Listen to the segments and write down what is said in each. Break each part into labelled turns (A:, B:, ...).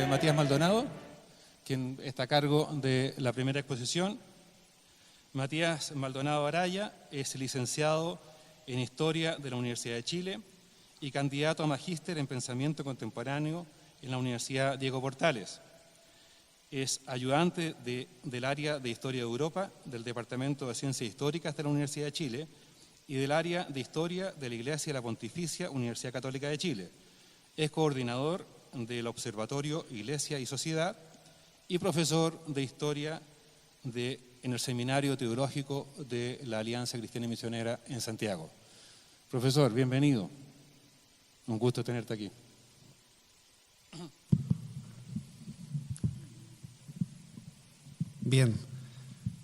A: Matías Maldonado, quien está a cargo de la primera exposición. Matías Maldonado Araya es licenciado en Historia de la Universidad de Chile y candidato a magíster en Pensamiento Contemporáneo en la Universidad Diego Portales. Es ayudante del área de Historia de Europa del Departamento de Ciencias Históricas de la Universidad de Chile y del área de Historia de la Iglesia de la Pontificia Universidad Católica de Chile. Es coordinador del Observatorio Iglesia y Sociedad y profesor de Historia en el Seminario Teológico de la Alianza Cristiana y Misionera en Santiago. Profesor, bienvenido. Un gusto tenerte aquí.
B: Bien.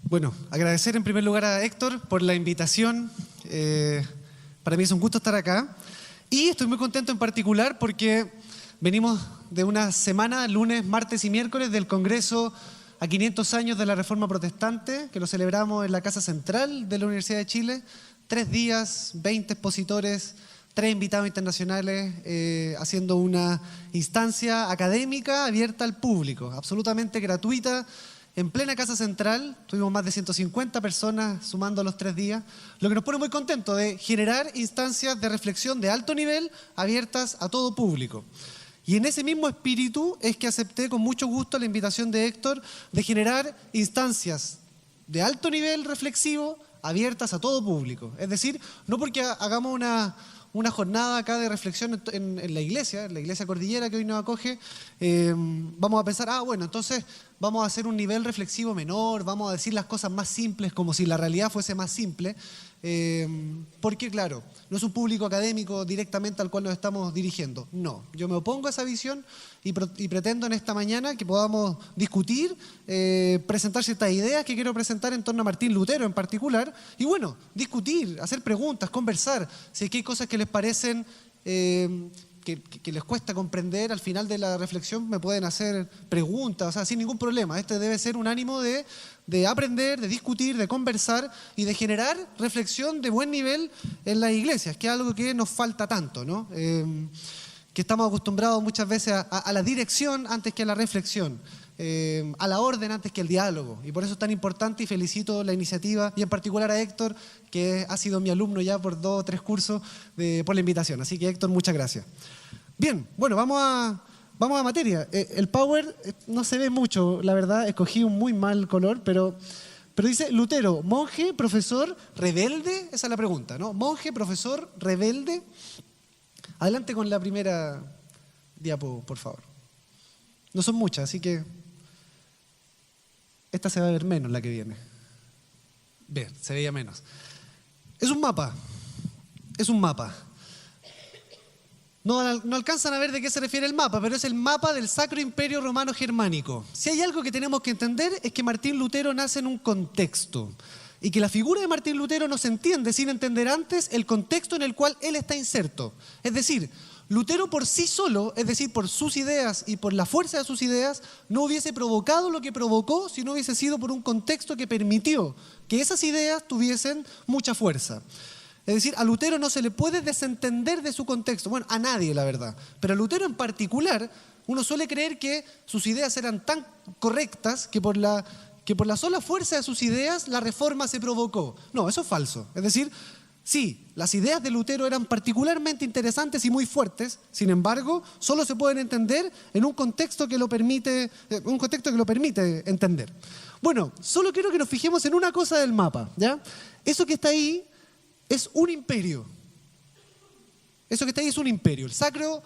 B: Bueno, agradecer en primer lugar a Héctor por la invitación. Para mí es un gusto estar acá. Y estoy muy contento en particular porque venimos de una semana, lunes, martes y miércoles, del Congreso a 500 años de la Reforma Protestante, que lo celebramos en la Casa Central de la Universidad de Chile. 3 días, 20 expositores, 3 invitados internacionales, haciendo una instancia académica abierta al público, absolutamente gratuita, en plena Casa Central. Tuvimos más de 150 personas sumando los 3 días, lo que nos pone muy contentos de generar instancias de reflexión de alto nivel abiertas a todo público. Y en ese mismo espíritu es que acepté con mucho gusto la invitación de Héctor de generar instancias de alto nivel reflexivo abiertas a todo público. Es decir, no porque hagamos una jornada acá de reflexión en la iglesia Cordillera que hoy nos acoge, vamos a pensar, bueno, entonces vamos a hacer un nivel reflexivo menor, vamos a decir las cosas más simples como si la realidad fuese más simple, porque claro, no es un público académico directamente al cual nos estamos dirigiendo. No, yo me opongo a esa visión y pretendo en esta mañana que podamos discutir, presentar ciertas ideas que quiero presentar en torno a Martín Lutero en particular, y bueno, discutir, hacer preguntas, conversar, si es que hay cosas que les parecen que les cuesta comprender, al final de la reflexión me pueden hacer preguntas, o sea, sin ningún problema. Este debe ser un ánimo de aprender, de discutir, de conversar y de generar reflexión de buen nivel en las iglesias, que es algo que nos falta tanto, ¿no? Que estamos acostumbrados muchas veces a la dirección antes que a la reflexión, a la orden antes que el diálogo, y por eso es tan importante, y felicito la iniciativa y en particular a Héctor, que ha sido mi alumno ya por 2 o 3 cursos, por la invitación. Así que Héctor, muchas gracias. Bien, bueno, vamos a materia. El Power no se ve mucho, la verdad, escogí un muy mal color, pero dice Lutero, monje, profesor, rebelde, esa es la pregunta, ¿no? Monje, profesor, rebelde. Adelante con la primera diapo, por favor. No son muchas, así que esta se va a ver menos, la que viene. Bien, se veía menos. Es un mapa. No alcanzan a ver de qué se refiere el mapa, pero es el mapa del Sacro Imperio Romano Germánico. Si hay algo que tenemos que entender es que Martín Lutero nace en un contexto y que la figura de Martín Lutero no se entiende sin entender antes el contexto en el cual él está inserto. Es decir, Lutero por sí solo, es decir, por sus ideas y por la fuerza de sus ideas, no hubiese provocado lo que provocó si no hubiese sido por un contexto que permitió que esas ideas tuviesen mucha fuerza. Es decir, a Lutero no se le puede desentender de su contexto. Bueno, a nadie, la verdad. Pero a Lutero en particular, uno suele creer que sus ideas eran tan correctas que por la sola fuerza de sus ideas la reforma se provocó. No, eso es falso. Es decir, sí, las ideas de Lutero eran particularmente interesantes y muy fuertes, sin embargo, solo se pueden entender en un contexto que lo permite entender. Bueno, solo quiero que nos fijemos en una cosa del mapa, ¿ya? Eso que está ahí es un imperio. Eso que está ahí es un imperio, el Sacro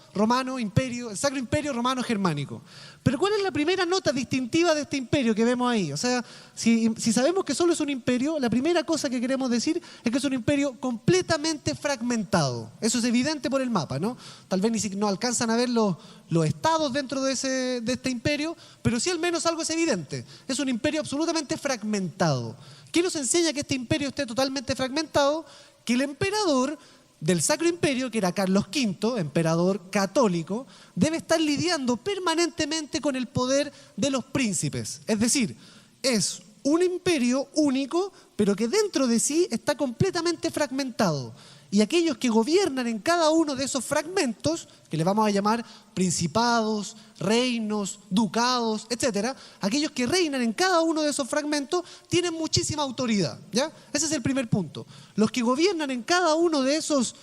B: Imperio Romano Germánico. Pero ¿cuál es la primera nota distintiva de este imperio que vemos ahí? O sea, si sabemos que solo es un imperio, la primera cosa que queremos decir es que es un imperio completamente fragmentado. Eso es evidente por el mapa, ¿no? Tal vez no alcanzan a ver los estados dentro de este imperio, pero sí al menos algo es evidente. Es un imperio absolutamente fragmentado. ¿Qué nos enseña que este imperio esté totalmente fragmentado? Que el emperador del Sacro Imperio, que era Carlos V, emperador católico, debe estar lidiando permanentemente con el poder de los príncipes. Es decir, es un imperio único, pero que dentro de sí está completamente fragmentado. y aquellos que gobiernan en cada uno de esos fragmentos, que le vamos a llamar principados, reinos, ducados, etc., aquellos que reinan en cada uno de esos fragmentos tienen muchísima autoridad, ¿ya? Ese es el primer punto. Los que gobiernan en cada uno de esos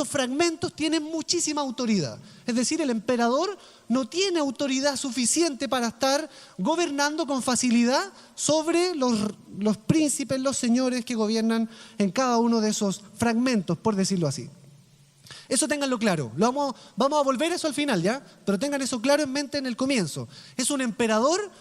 B: fragmentos tienen muchísima autoridad. Es decir, el emperador no tiene autoridad suficiente para estar gobernando con facilidad sobre los príncipes, los señores que gobiernan en cada uno de esos fragmentos, por decirlo así. Eso ténganlo claro. Vamos a volver a eso al final, ¿ya? Pero tengan eso claro en mente en el comienzo. Es un emperador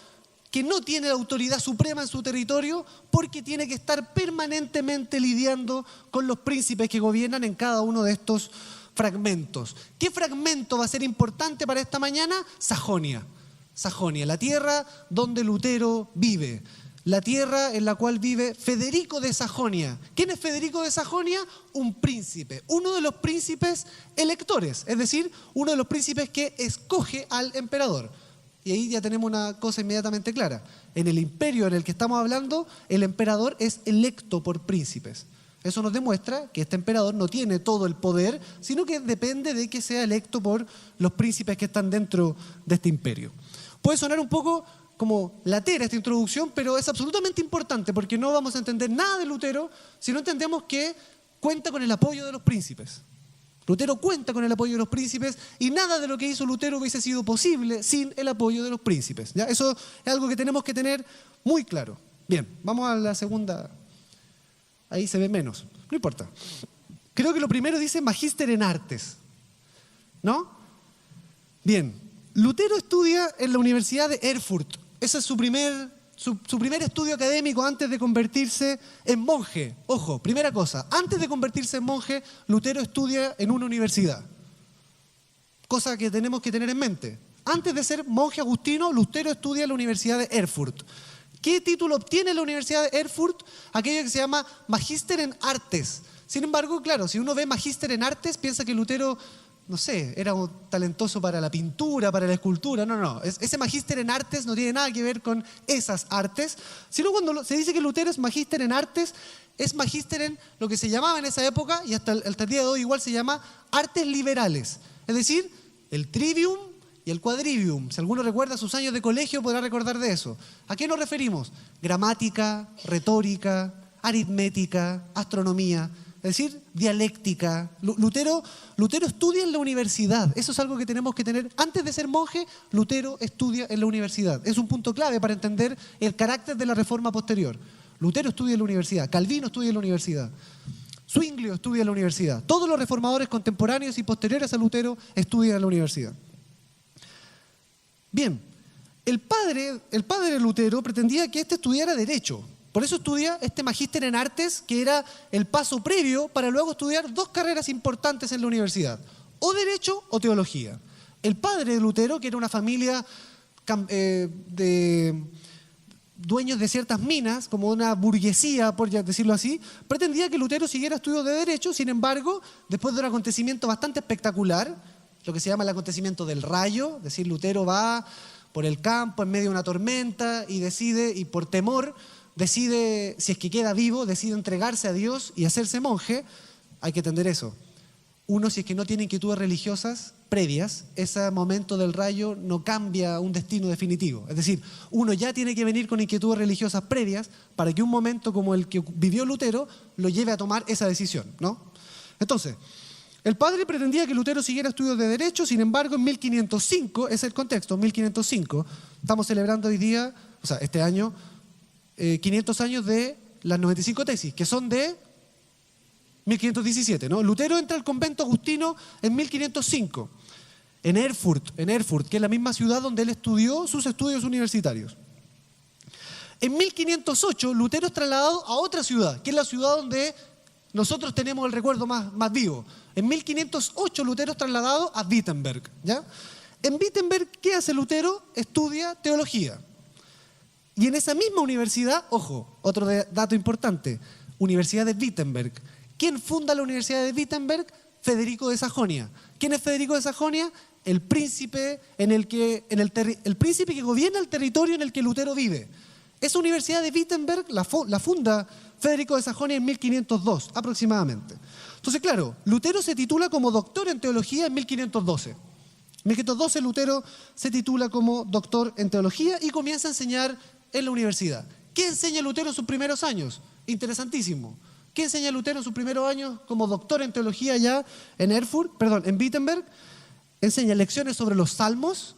B: que no tiene la autoridad suprema en su territorio porque tiene que estar permanentemente lidiando con los príncipes que gobiernan en cada uno de estos fragmentos. ¿Qué fragmento va a ser importante para esta mañana? Sajonia. Sajonia, la tierra donde Lutero vive. La tierra en la cual vive Federico de Sajonia. ¿Quién es Federico de Sajonia? Un príncipe, uno de los príncipes electores, es decir, uno de los príncipes que escoge al emperador. Y ahí ya tenemos una cosa inmediatamente clara. En el imperio en el que estamos hablando, el emperador es electo por príncipes. Eso nos demuestra que este emperador no tiene todo el poder, sino que depende de que sea electo por los príncipes que están dentro de este imperio. Puede sonar un poco como latera esta introducción, pero es absolutamente importante porque no vamos a entender nada de Lutero si no entendemos que cuenta con el apoyo de los príncipes. Lutero cuenta con el apoyo de los príncipes y nada de lo que hizo Lutero hubiese sido posible sin el apoyo de los príncipes, ¿ya? Eso es algo que tenemos que tener muy claro. Bien, vamos a la segunda. Ahí se ve menos, no importa. Creo que lo primero dice Magíster en Artes, ¿no? Bien, Lutero estudia en la Universidad de Erfurt. Ese es su primer estudio académico antes de convertirse en monje. Ojo, primera cosa, antes de convertirse en monje, Lutero estudia en una universidad. Cosa que tenemos que tener en mente. Antes de ser monje agustino, Lutero estudia en la Universidad de Erfurt. ¿Qué título obtiene la Universidad de Erfurt? Aquello que se llama Magíster en Artes. Sin embargo, claro, si uno ve Magíster en Artes, piensa que Lutero, no sé, era un talentoso para la pintura, para la escultura. No. Ese magíster en artes no tiene nada que ver con esas artes, sino cuando se dice que Lutero es magíster en artes, es magíster en lo que se llamaba en esa época, y hasta el día de hoy igual se llama artes liberales. Es decir, el trivium y el quadrivium. Si alguno recuerda sus años de colegio, podrá recordar de eso. ¿A qué nos referimos? Gramática, retórica, aritmética, astronomía. Es decir, dialéctica. Lutero estudia en la universidad. Eso es algo que tenemos que tener. Antes de ser monje, Lutero estudia en la universidad. Es un punto clave para entender el carácter de la reforma posterior. Lutero estudia en la universidad. Calvino estudia en la universidad. Zwinglio estudia en la universidad. Todos los reformadores contemporáneos y posteriores a Lutero estudian en la universidad. Bien, el padre de Lutero pretendía que éste estudiara Derecho. Por eso estudia este magíster en artes, que era el paso previo para luego estudiar dos carreras importantes en la universidad, o Derecho o Teología. El padre de Lutero, que era una familia de dueños de ciertas minas, como una burguesía, por decirlo así, pretendía que Lutero siguiera estudios de Derecho. Sin embargo, después de un acontecimiento bastante espectacular, lo que se llama el acontecimiento del rayo, es decir, Lutero va por el campo en medio de una tormenta y por temor, decide, si es que queda vivo, decide entregarse a Dios y hacerse monje. Hay que entender eso. Uno, si es que no tiene inquietudes religiosas previas, ese momento del rayo no cambia un destino definitivo. Es decir, uno ya tiene que venir con inquietudes religiosas previas para que un momento como el que vivió Lutero lo lleve a tomar esa decisión, ¿no? Entonces, el padre pretendía que Lutero siguiera estudios de Derecho. Sin embargo, en 1505, es el contexto, 1505, estamos celebrando hoy día, o sea, este año, 500 años de las 95 tesis, que son de 1517, ¿no? Lutero entra al convento agustino en 1505, en Erfurt, que es la misma ciudad donde él estudió sus estudios universitarios. En 1508, Lutero es trasladado a otra ciudad, que es la ciudad donde nosotros tenemos el recuerdo más vivo. En 1508, Lutero es trasladado a Wittenberg, ¿ya? En Wittenberg, ¿qué hace Lutero? Estudia teología. Y en esa misma universidad, ojo, otro dato importante, Universidad de Wittenberg. ¿Quién funda la Universidad de Wittenberg? Federico de Sajonia. ¿Quién es Federico de Sajonia? El príncipe el príncipe que gobierna el territorio en el que Lutero vive. Esa Universidad de Wittenberg la funda Federico de Sajonia en 1502 aproximadamente. Entonces, claro, Lutero se titula como doctor en teología en 1512. En 1512 Lutero se titula como doctor en teología y comienza a enseñar en la universidad. ¿Qué enseña Lutero en sus primeros años? Interesantísimo. ¿Qué enseña Lutero en sus primeros años como doctor en teología ya en Wittenberg? Enseña lecciones sobre los salmos,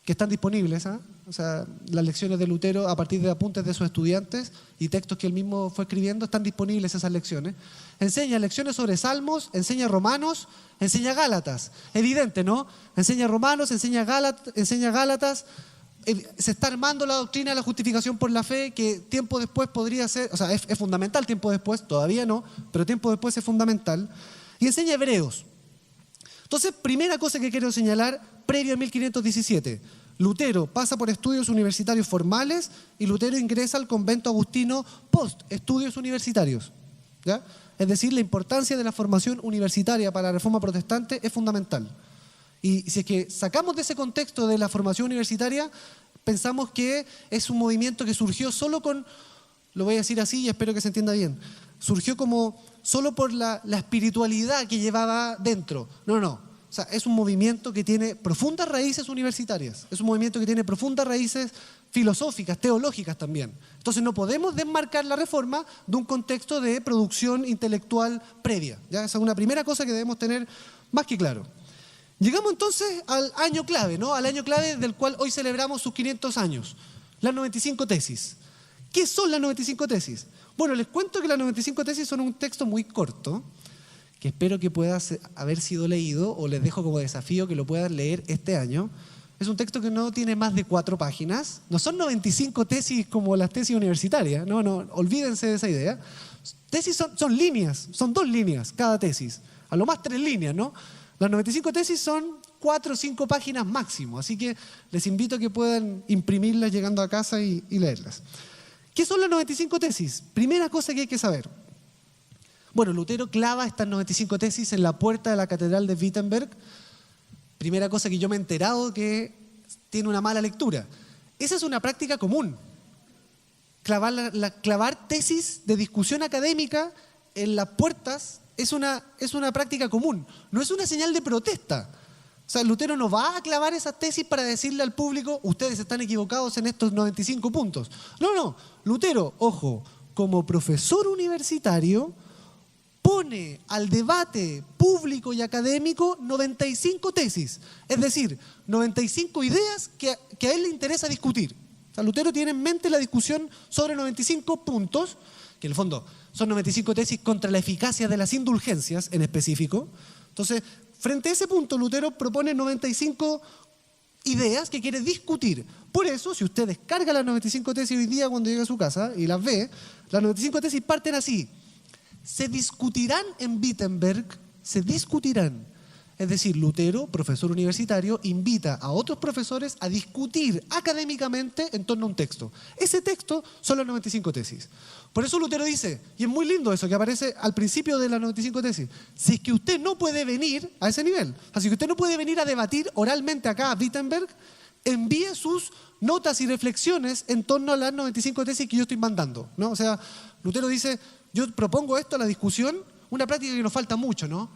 B: que están disponibles, ¿eh? O sea, las lecciones de Lutero a partir de apuntes de sus estudiantes y textos que él mismo fue escribiendo, están disponibles esas lecciones. Enseña lecciones sobre salmos, enseña Romanos, enseña Gálatas. Evidente, ¿no? Enseña Romanos, enseña Gálatas. Se está armando la doctrina de la justificación por la fe, que tiempo después podría ser, o sea, es fundamental tiempo después, todavía no, pero tiempo después es fundamental. Y enseña Hebreos. Entonces, primera cosa que quiero señalar, previo a 1517, Lutero pasa por estudios universitarios formales y Lutero ingresa al convento agustino post estudios universitarios, ¿ya? Es decir, la importancia de la formación universitaria para la Reforma Protestante es fundamental. Y si es que sacamos de ese contexto de la formación universitaria, pensamos que es un movimiento que surgió solo con, lo voy a decir así y espero que se entienda bien, surgió como solo por la espiritualidad que llevaba dentro. No. O sea, es un movimiento que tiene profundas raíces universitarias, es un movimiento que tiene profundas raíces filosóficas, teológicas también. Entonces no podemos desmarcar la Reforma de un contexto de producción intelectual previa, ¿ya? Esa es una primera cosa que debemos tener más que claro. Llegamos entonces al año clave, ¿no? Al año clave del cual hoy celebramos sus 500 años, las 95 tesis. ¿Qué son las 95 tesis? Bueno, les cuento que las 95 tesis son un texto muy corto, que espero que pueda haber sido leído, o les dejo como desafío que lo puedan leer este año. Es un texto que no tiene más de 4 páginas. No son 95 tesis como las tesis universitarias, no, olvídense de esa idea. Tesis son líneas, son 2 líneas cada tesis, a lo más 3 líneas, ¿no? Las 95 tesis son 4 o 5 páginas máximo, así que les invito a que puedan imprimirlas llegando a casa y leerlas. ¿Qué son las 95 tesis? Primera cosa que hay que saber. Bueno, Lutero clava estas 95 tesis en la puerta de la catedral de Wittenberg. Primera cosa que yo me he enterado que tiene una mala lectura. Esa es una práctica común. Clavar tesis de discusión académica en las puertas es una práctica común. No es una señal de protesta. O sea, Lutero no va a clavar esas tesis para decirle al público, ustedes están equivocados en estos 95 puntos. No. Lutero, ojo, como profesor universitario, pone al debate público y académico 95 tesis, es decir, 95 ideas que a él le interesa discutir. O sea, Lutero tiene en mente la discusión sobre 95 puntos, que en el fondo son 95 tesis contra la eficacia de las indulgencias en específico. Entonces, frente a ese punto, Lutero propone 95 ideas que quiere discutir. Por eso, si usted descarga las 95 tesis hoy día cuando llega a su casa y las ve, las 95 tesis parten así. Se discutirán en Wittenberg, Es decir, Lutero, profesor universitario, invita a otros profesores a discutir académicamente en torno a un texto. Ese texto son las 95 tesis. Por eso Lutero dice, y es muy lindo eso que aparece al principio de las 95 tesis, si es que usted no puede venir a ese nivel, así que usted no puede venir a debatir oralmente acá a Wittenberg, envíe sus notas y reflexiones en torno a las 95 tesis que yo estoy mandando, ¿no? O sea, Lutero dice, yo propongo esto a la discusión, una práctica que nos falta mucho, ¿no?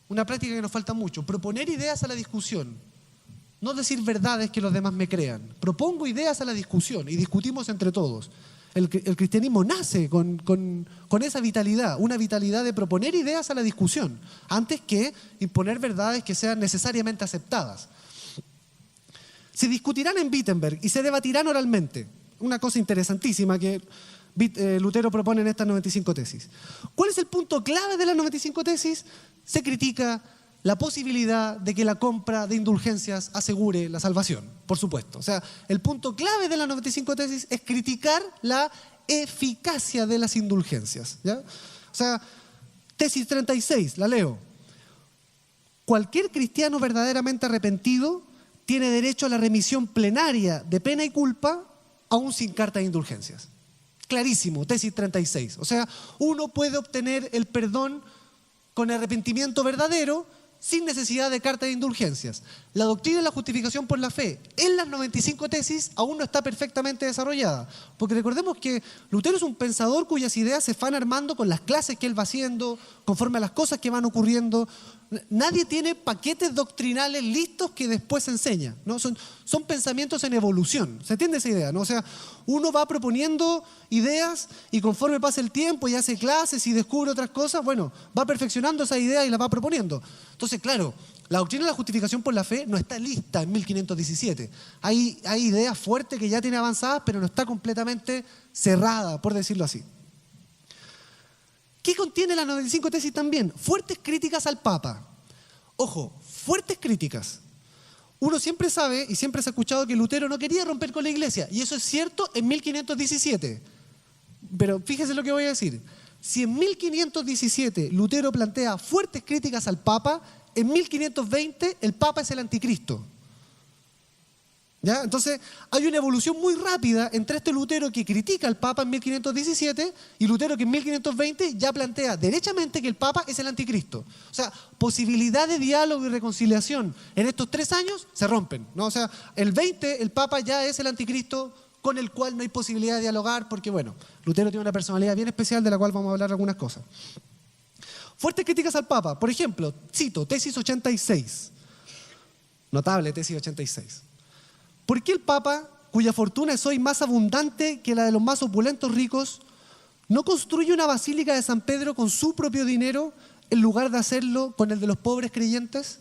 B: Una práctica que nos falta mucho, proponer ideas a la discusión, no decir verdades que los demás me crean. Propongo ideas a la discusión y discutimos entre todos. El cristianismo nace con esa vitalidad, una vitalidad de proponer ideas a la discusión, antes que imponer verdades que sean necesariamente aceptadas. Se discutirán en Wittenberg y se debatirán oralmente. Una cosa interesantísima que Lutero propone en estas 95 tesis. ¿Cuál es el punto clave de las 95 tesis? Se critica la posibilidad de que la compra de indulgencias asegure la salvación, por supuesto. O sea, el punto clave de las 95 tesis es criticar la eficacia de las indulgencias, ¿ya? O sea, tesis 36, la leo. Cualquier cristiano verdaderamente arrepentido tiene derecho a la remisión plenaria de pena y culpa, aún sin carta de indulgencias. Clarísimo, tesis 36. O sea, uno puede obtener el perdón con arrepentimiento verdadero sin necesidad de carta de indulgencias. La doctrina de la justificación por la fe en las 95 tesis aún no está perfectamente desarrollada. Porque recordemos que Lutero es un pensador cuyas ideas se van armando con las clases que él va haciendo, conforme a las cosas que van ocurriendo. Nadie tiene paquetes doctrinales listos que después se enseña, ¿no? Son pensamientos en evolución. ¿Se entiende esa idea, no? O sea, uno va proponiendo ideas y conforme pasa el tiempo y hace clases y descubre otras cosas, bueno, va perfeccionando esa idea y la va proponiendo. Entonces, claro, la doctrina de la justificación por la fe no está lista en 1517. Hay ideas fuertes que ya tiene avanzadas, pero no está completamente cerrada, por decirlo así. ¿Qué contiene la 95 tesis también? Fuertes críticas al Papa. Ojo, fuertes críticas. Uno siempre sabe y siempre se ha escuchado que Lutero no quería romper con la Iglesia, y eso es cierto en 1517. Pero fíjese lo que voy a decir. Si en 1517 Lutero plantea fuertes críticas al Papa, en 1520 el Papa es el anticristo. ¿Ya? Entonces hay una evolución muy rápida entre este Lutero que critica al Papa en 1517 y Lutero que en 1520 ya plantea derechamente que el Papa es el anticristo. O sea, posibilidad de diálogo y reconciliación en estos 3 años se rompen, ¿no? O sea, el 20 el Papa ya es el anticristo con el cual no hay posibilidad de dialogar porque, bueno, Lutero tiene una personalidad bien especial de la cual vamos a hablar algunas cosas. Fuertes críticas al Papa. Por ejemplo, cito, tesis 86. Notable tesis 86. ¿Por qué el Papa, cuya fortuna es hoy más abundante que la de los más opulentos ricos, no construye una basílica de San Pedro con su propio dinero en lugar de hacerlo con el de los pobres creyentes?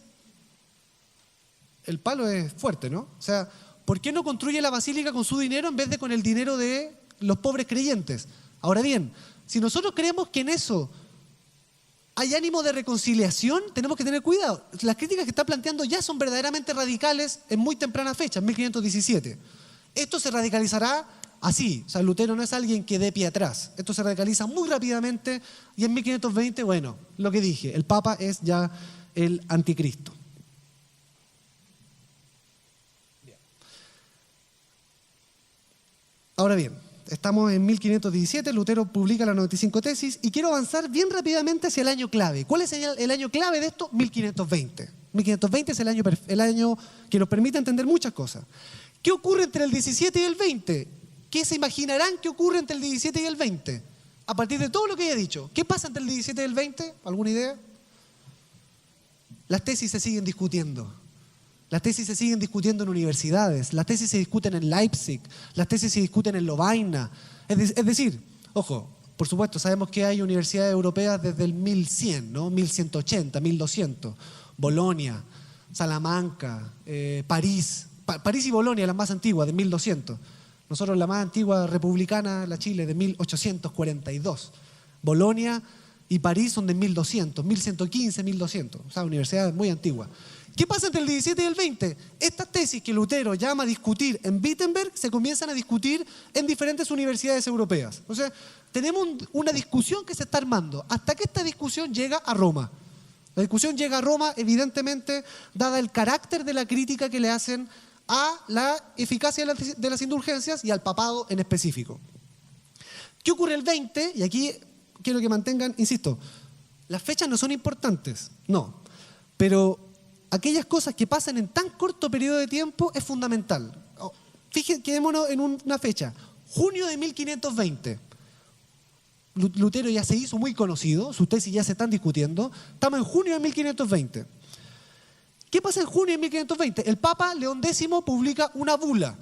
B: El palo es fuerte, ¿no? O sea, ¿por qué no construye la basílica con su dinero en vez de con el dinero de los pobres creyentes? Ahora bien, si nosotros creemos que en eso hay ánimo de reconciliación, tenemos que tener cuidado. Las críticas que está planteando ya son verdaderamente radicales en muy temprana fecha, en 1517. Esto se radicalizará así. O sea, Lutero no es alguien que dé pie atrás. Esto se radicaliza muy rápidamente y en 1520, bueno, lo que dije, el Papa es ya el anticristo. Ahora bien, estamos en 1517, Lutero publica las 95 tesis y quiero avanzar bien rápidamente hacia el año clave. ¿Cuál es el año clave de esto? 1520. 1520 es el año que nos permite entender muchas cosas. ¿Qué ocurre entre el 17 y el 20? ¿Qué se imaginarán que ocurre entre el 17 y el 20? A partir de todo lo que he dicho, ¿qué pasa entre el 17 y el 20? ¿Alguna idea? Las tesis se siguen discutiendo. Las tesis se siguen discutiendo en universidades, las tesis se discuten en Leipzig, las tesis se discuten en Lovaina. Es decir, ojo, por supuesto, sabemos que hay universidades europeas desde el 1100, ¿no? 1180, 1200. Bolonia, Salamanca, París. París y Bolonia, las más antiguas, de 1200. Nosotros la más antigua republicana, la Chile, de 1842. Bolonia y París son de 1200, 1115, 1200. O sea, universidades muy antiguas. ¿Qué pasa entre el 17 y el 20? Estas tesis que Lutero llama a discutir en Wittenberg se comienzan a discutir en diferentes universidades europeas. O sea, tenemos una discusión que se está armando hasta que esta discusión llega a Roma. La discusión llega a Roma, evidentemente, dada el carácter de la crítica que le hacen a la eficacia de las indulgencias y al papado en específico. ¿Qué ocurre el 20? Y aquí quiero que mantengan, insisto, las fechas no son importantes, no, pero aquellas cosas que pasan en tan corto periodo de tiempo es fundamental. Fíjense, quedémonos en una fecha. Junio de 1520. Lutero ya se hizo muy conocido, sus tesis ya se están discutiendo. Estamos en junio de 1520. ¿Qué pasa en junio de 1520? El Papa León X publica una bula.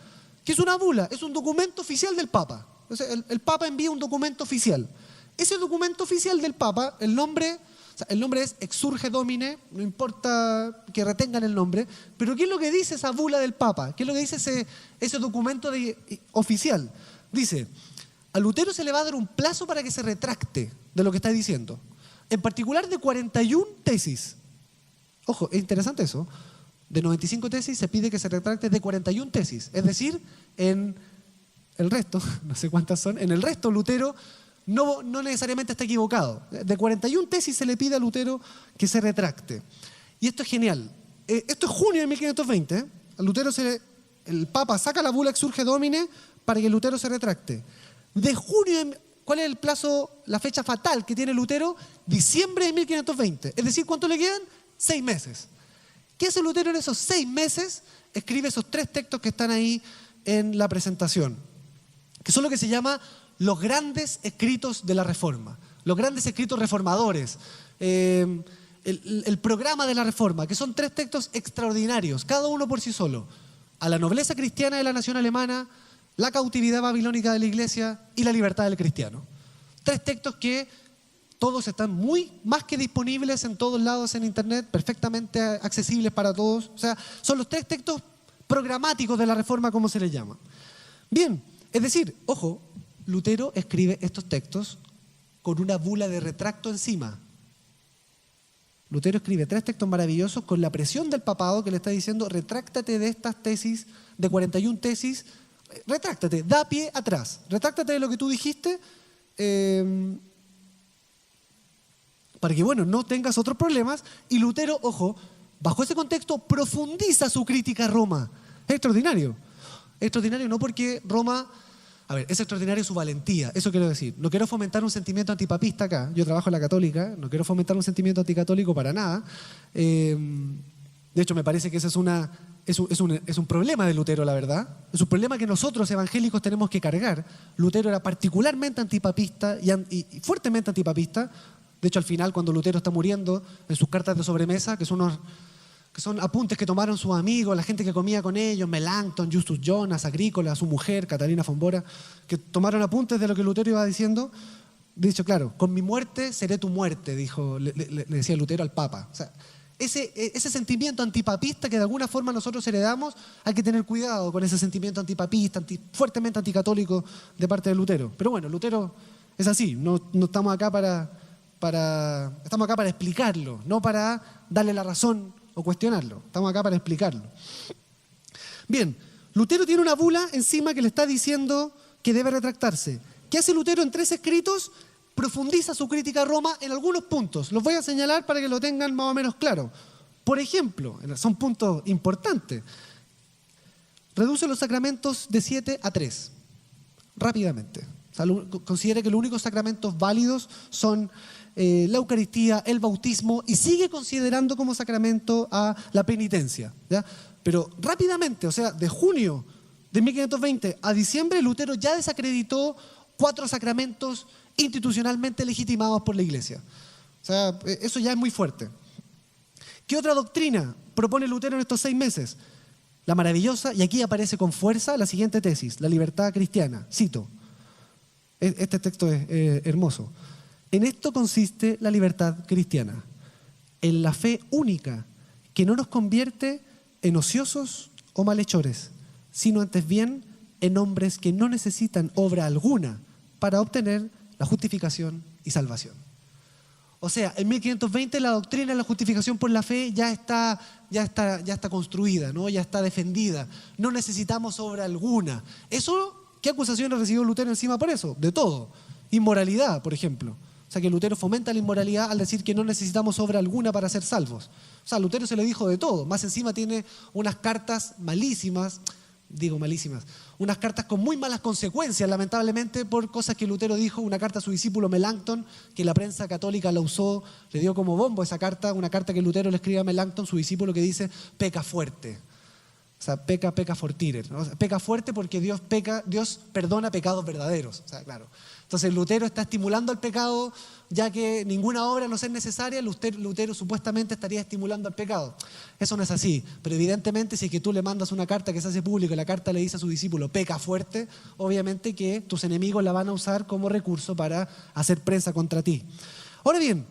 B: ¿Qué es una bula? Es un documento oficial del Papa. O sea, el Papa envía un documento oficial. Ese documento oficial del Papa, el nombre es Exsurge Domine, no importa que retengan el nombre, pero ¿qué es lo que dice esa bula del Papa? ¿Qué es lo que dice ese documento oficial? Dice, a Lutero se le va a dar un plazo para que se retracte de lo que está diciendo, en particular de 41 tesis. Ojo, es interesante eso. De 95 tesis se pide que se retracte de 41 tesis, es decir, en el resto, no sé cuántas son, en el resto Lutero no necesariamente está equivocado. De 41 tesis se le pide a Lutero que se retracte. Y esto es genial. Esto es junio de 1520. A Lutero el Papa saca la bula Exsurge Domine para que Lutero se retracte. De junio, ¿cuál es el plazo, la fecha fatal que tiene Lutero? Diciembre de 1520. Es decir, ¿cuánto le quedan? 6 meses. ¿Qué hace Lutero en esos 6 meses? Escribe esos 3 textos que están ahí en la presentación, que son lo que se llama los grandes escritos de la Reforma, los grandes escritos reformadores, el programa de la Reforma, que son 3 textos extraordinarios, cada uno por sí solo: a la nobleza cristiana de la nación alemana, la cautividad babilónica de la iglesia y la libertad del cristiano. 3 textos que todos están más que disponibles en todos lados en internet, perfectamente accesibles para todos. O sea, son los 3 textos programáticos de la Reforma, como se les llama. Bien, es decir, ojo, Lutero escribe estos textos con una bula de retracto encima. Lutero escribe 3 textos maravillosos con la presión del papado que le está diciendo: retráctate de estas tesis, de 41 tesis, retráctate, da pie atrás, retráctate de lo que tú dijiste, para que, bueno, no tengas otros problemas. Y Lutero, ojo, bajo ese contexto profundiza su crítica a Roma. Es extraordinario. Es extraordinario no porque Roma... A ver, es extraordinario su valentía, eso quiero decir. No quiero fomentar un sentimiento antipapista acá. Yo trabajo en la Católica, no quiero fomentar un sentimiento anticatólico para nada. De hecho, me parece que ese es un problema de Lutero, la verdad. Es un problema que nosotros, evangélicos, tenemos que cargar. Lutero era particularmente antipapista y fuertemente antipapista. De hecho, al final, cuando Lutero está muriendo, en sus cartas de sobremesa, que son apuntes que tomaron sus amigos, la gente que comía con ellos, Melanchthon, Justus Jonas, Agrícola, su mujer, Catalina von Bora, que tomaron apuntes de lo que Lutero iba diciendo. Dicho, claro, con mi muerte seré tu muerte, le decía Lutero al Papa. O sea, ese sentimiento antipapista que de alguna forma nosotros heredamos, hay que tener cuidado con ese sentimiento antipapista, fuertemente anticatólico de parte de Lutero. Pero bueno, Lutero es así, no estamos acá estamos acá para explicarlo, no para darle la razón o cuestionarlo. Estamos acá para explicarlo. Bien, Lutero tiene una bula encima que le está diciendo que debe retractarse. ¿Qué hace Lutero en 3 escritos? Profundiza su crítica a Roma en algunos puntos. Los voy a señalar para que lo tengan más o menos claro. Por ejemplo, son puntos importantes. Reduce los sacramentos de 7 a 3. Rápidamente. O sea, considera que los únicos sacramentos válidos son la Eucaristía, el bautismo, y sigue considerando como sacramento a la penitencia, ¿ya? Pero rápidamente, o sea, de junio de 1520 a diciembre, Lutero ya desacreditó 4 sacramentos institucionalmente legitimados por la Iglesia. O sea, eso ya es muy fuerte. ¿Qué otra doctrina propone Lutero en estos 6 meses? La maravillosa, y aquí aparece con fuerza la siguiente tesis: la libertad cristiana. Cito. Este texto es hermoso. En esto consiste la libertad cristiana, en la fe única, que no nos convierte en ociosos o malhechores, sino antes bien en hombres que no necesitan obra alguna para obtener la justificación y salvación. O sea, en 1520 la doctrina de la justificación por la fe ya está construida, ¿no? Ya está defendida. No necesitamos obra alguna. ¿Qué acusaciones recibió Lutero encima por eso? De todo. Inmoralidad, por ejemplo. O sea, que Lutero fomenta la inmoralidad al decir que no necesitamos obra alguna para ser salvos. O sea, a Lutero se le dijo de todo. Más encima tiene unas cartas malísimas, unas cartas con muy malas consecuencias, lamentablemente, por cosas que Lutero dijo. Una carta a su discípulo Melanchthon, que la prensa católica la usó, le dio como bombo esa carta, una carta que Lutero le escribe a Melanchthon, su discípulo, que dice: peca fuerte. O sea, peca fortire, ¿no? O sea, peca fuerte porque Dios perdona pecados verdaderos. O sea, claro. Entonces Lutero está estimulando el pecado, ya que ninguna obra no es necesaria. Lutero supuestamente estaría estimulando el pecado. Eso no es así, pero evidentemente si es que tú le mandas una carta que se hace pública y la carta le dice a su discípulo: peca fuerte, obviamente que tus enemigos la van a usar como recurso para hacer prensa contra ti. Ahora bien,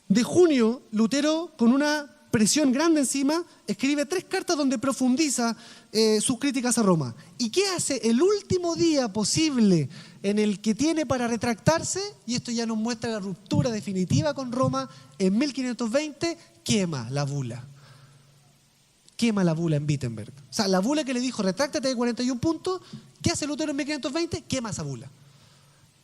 B: de junio, Lutero, con una presión grande encima, escribe 3 cartas donde profundiza sus críticas a Roma. ¿Y qué hace el último día posible en el que tiene para retractarse? Y esto ya nos muestra la ruptura definitiva con Roma. En 1520 quema la bula. Quema la bula en Wittenberg. O sea, la bula que le dijo: retráctate de 41 puntos. ¿Qué hace Lutero en 1520? Quema esa bula.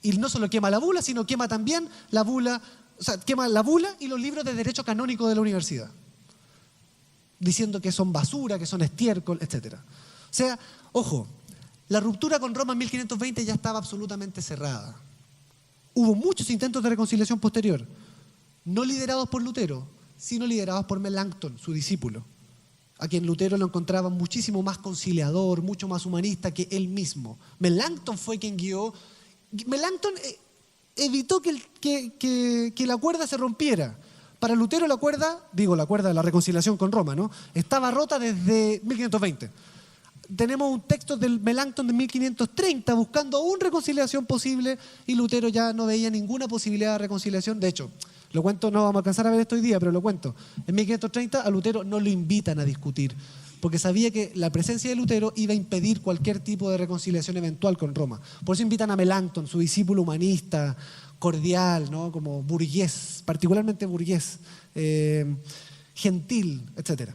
B: Y no solo quema la bula, sino quema también la bula, o sea, quema la bula y los libros de derecho canónico de la universidad, diciendo que son basura, que son estiércol, etc. O sea, ojo, la ruptura con Roma en 1520 ya estaba absolutamente cerrada. Hubo muchos intentos de reconciliación posterior, no liderados por Lutero, sino liderados por Melanchthon, su discípulo, a quien Lutero lo encontraba muchísimo más conciliador, mucho más humanista que él mismo. Melanchthon fue quien guió. Melanchthon evitó que la cuerda se rompiera. Para Lutero la cuerda de la reconciliación con Roma, ¿no?, estaba rota desde 1520. Tenemos un texto del Melanchthon de 1530 buscando aún reconciliación posible y Lutero ya no veía ninguna posibilidad de reconciliación. De hecho, lo cuento, no vamos a alcanzar a ver esto hoy día, pero lo cuento. En 1530 a Lutero no lo invitan a discutir porque sabía que la presencia de Lutero iba a impedir cualquier tipo de reconciliación eventual con Roma. Por eso invitan a Melanchthon, su discípulo humanista, cordial, ¿no?, como burgués, particularmente burgués, gentil, etc.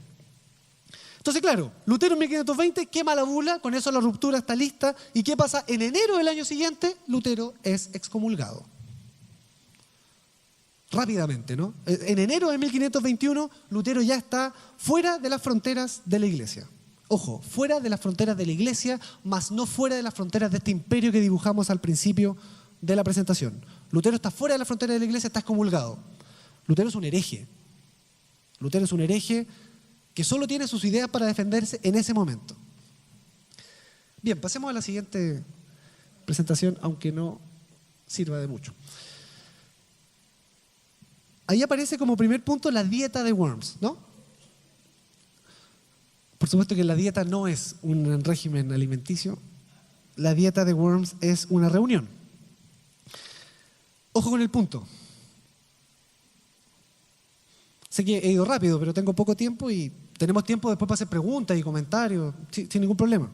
B: Entonces, claro, Lutero en 1520 quema la bula, con eso la ruptura está lista. ¿Y qué pasa? En enero del año siguiente, Lutero es excomulgado. Rápidamente, ¿no? En enero de 1521, Lutero ya está fuera de las fronteras de la Iglesia. Ojo, fuera de las fronteras de la Iglesia, más no fuera de las fronteras de este imperio que dibujamos al principio de la presentación. Lutero está fuera de la frontera de la Iglesia, está excomulgado. Lutero es un hereje. Lutero es un hereje que solo tiene sus ideas para defenderse en ese momento. Bien, pasemos a la siguiente presentación, aunque no sirva de mucho. Ahí aparece como primer punto la dieta de Worms, ¿no? Por supuesto que la dieta no es un régimen alimenticio. La dieta de Worms es una reunión. Ojo con el punto. Sé que he ido rápido, pero tengo poco tiempo y tenemos tiempo después para hacer preguntas y comentarios, sin ningún problema.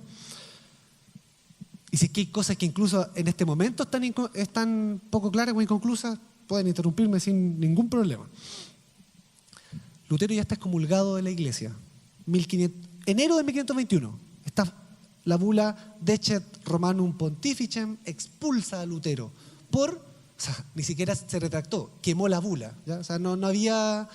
B: Y si es que hay cosas que incluso en este momento están poco claras o inconclusas, pueden interrumpirme sin ningún problema. Lutero ya está excomulgado de la Iglesia. Enero de 1521. Está la bula Decet Romanum Pontificem, expulsa a Lutero. Ni siquiera se retractó, quemó la bula, ¿ya? O sea, no había...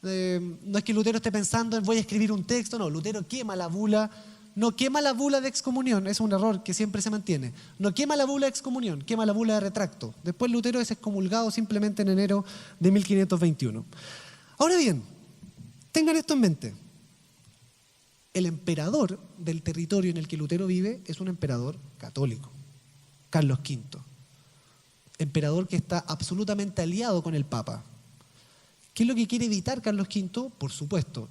B: no es que Lutero esté pensando en voy a escribir un texto, no, Lutero quema la bula, no quema la bula de excomunión, es un error que siempre se mantiene, no quema la bula de excomunión, quema la bula de retracto. Después Lutero es excomulgado simplemente en enero de 1521. Ahora bien, tengan esto en mente, el emperador del territorio en el que Lutero vive es un emperador católico, Carlos V, emperador que está absolutamente aliado con el Papa. ¿Qué es lo que quiere evitar Carlos V? Por supuesto,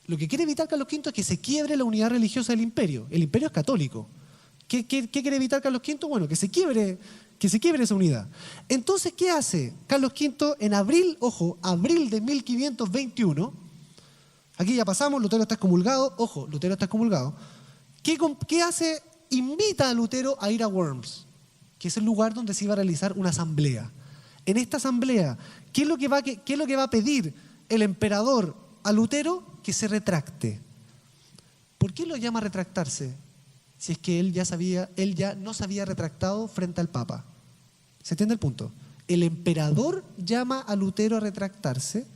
B: lo que quiere evitar Carlos V es que se quiebre la unidad religiosa del imperio. El imperio es católico. ¿Qué quiere evitar Carlos V? Bueno, que se quiebre esa unidad. Entonces, ¿qué hace Carlos V en abril? Ojo, abril de 1521. Aquí ya pasamos, Lutero está excomulgado. Ojo, Lutero está excomulgado. ¿Qué hace? Invita a Lutero a ir a Worms, que es el lugar donde se iba a realizar una asamblea. En esta asamblea, ¿qué es lo que va a pedir el emperador a Lutero? Que se retracte. ¿Por qué lo llama a retractarse? Si es que él ya no se había retractado frente al Papa. ¿Se entiende el punto? El emperador llama a Lutero a retractarse.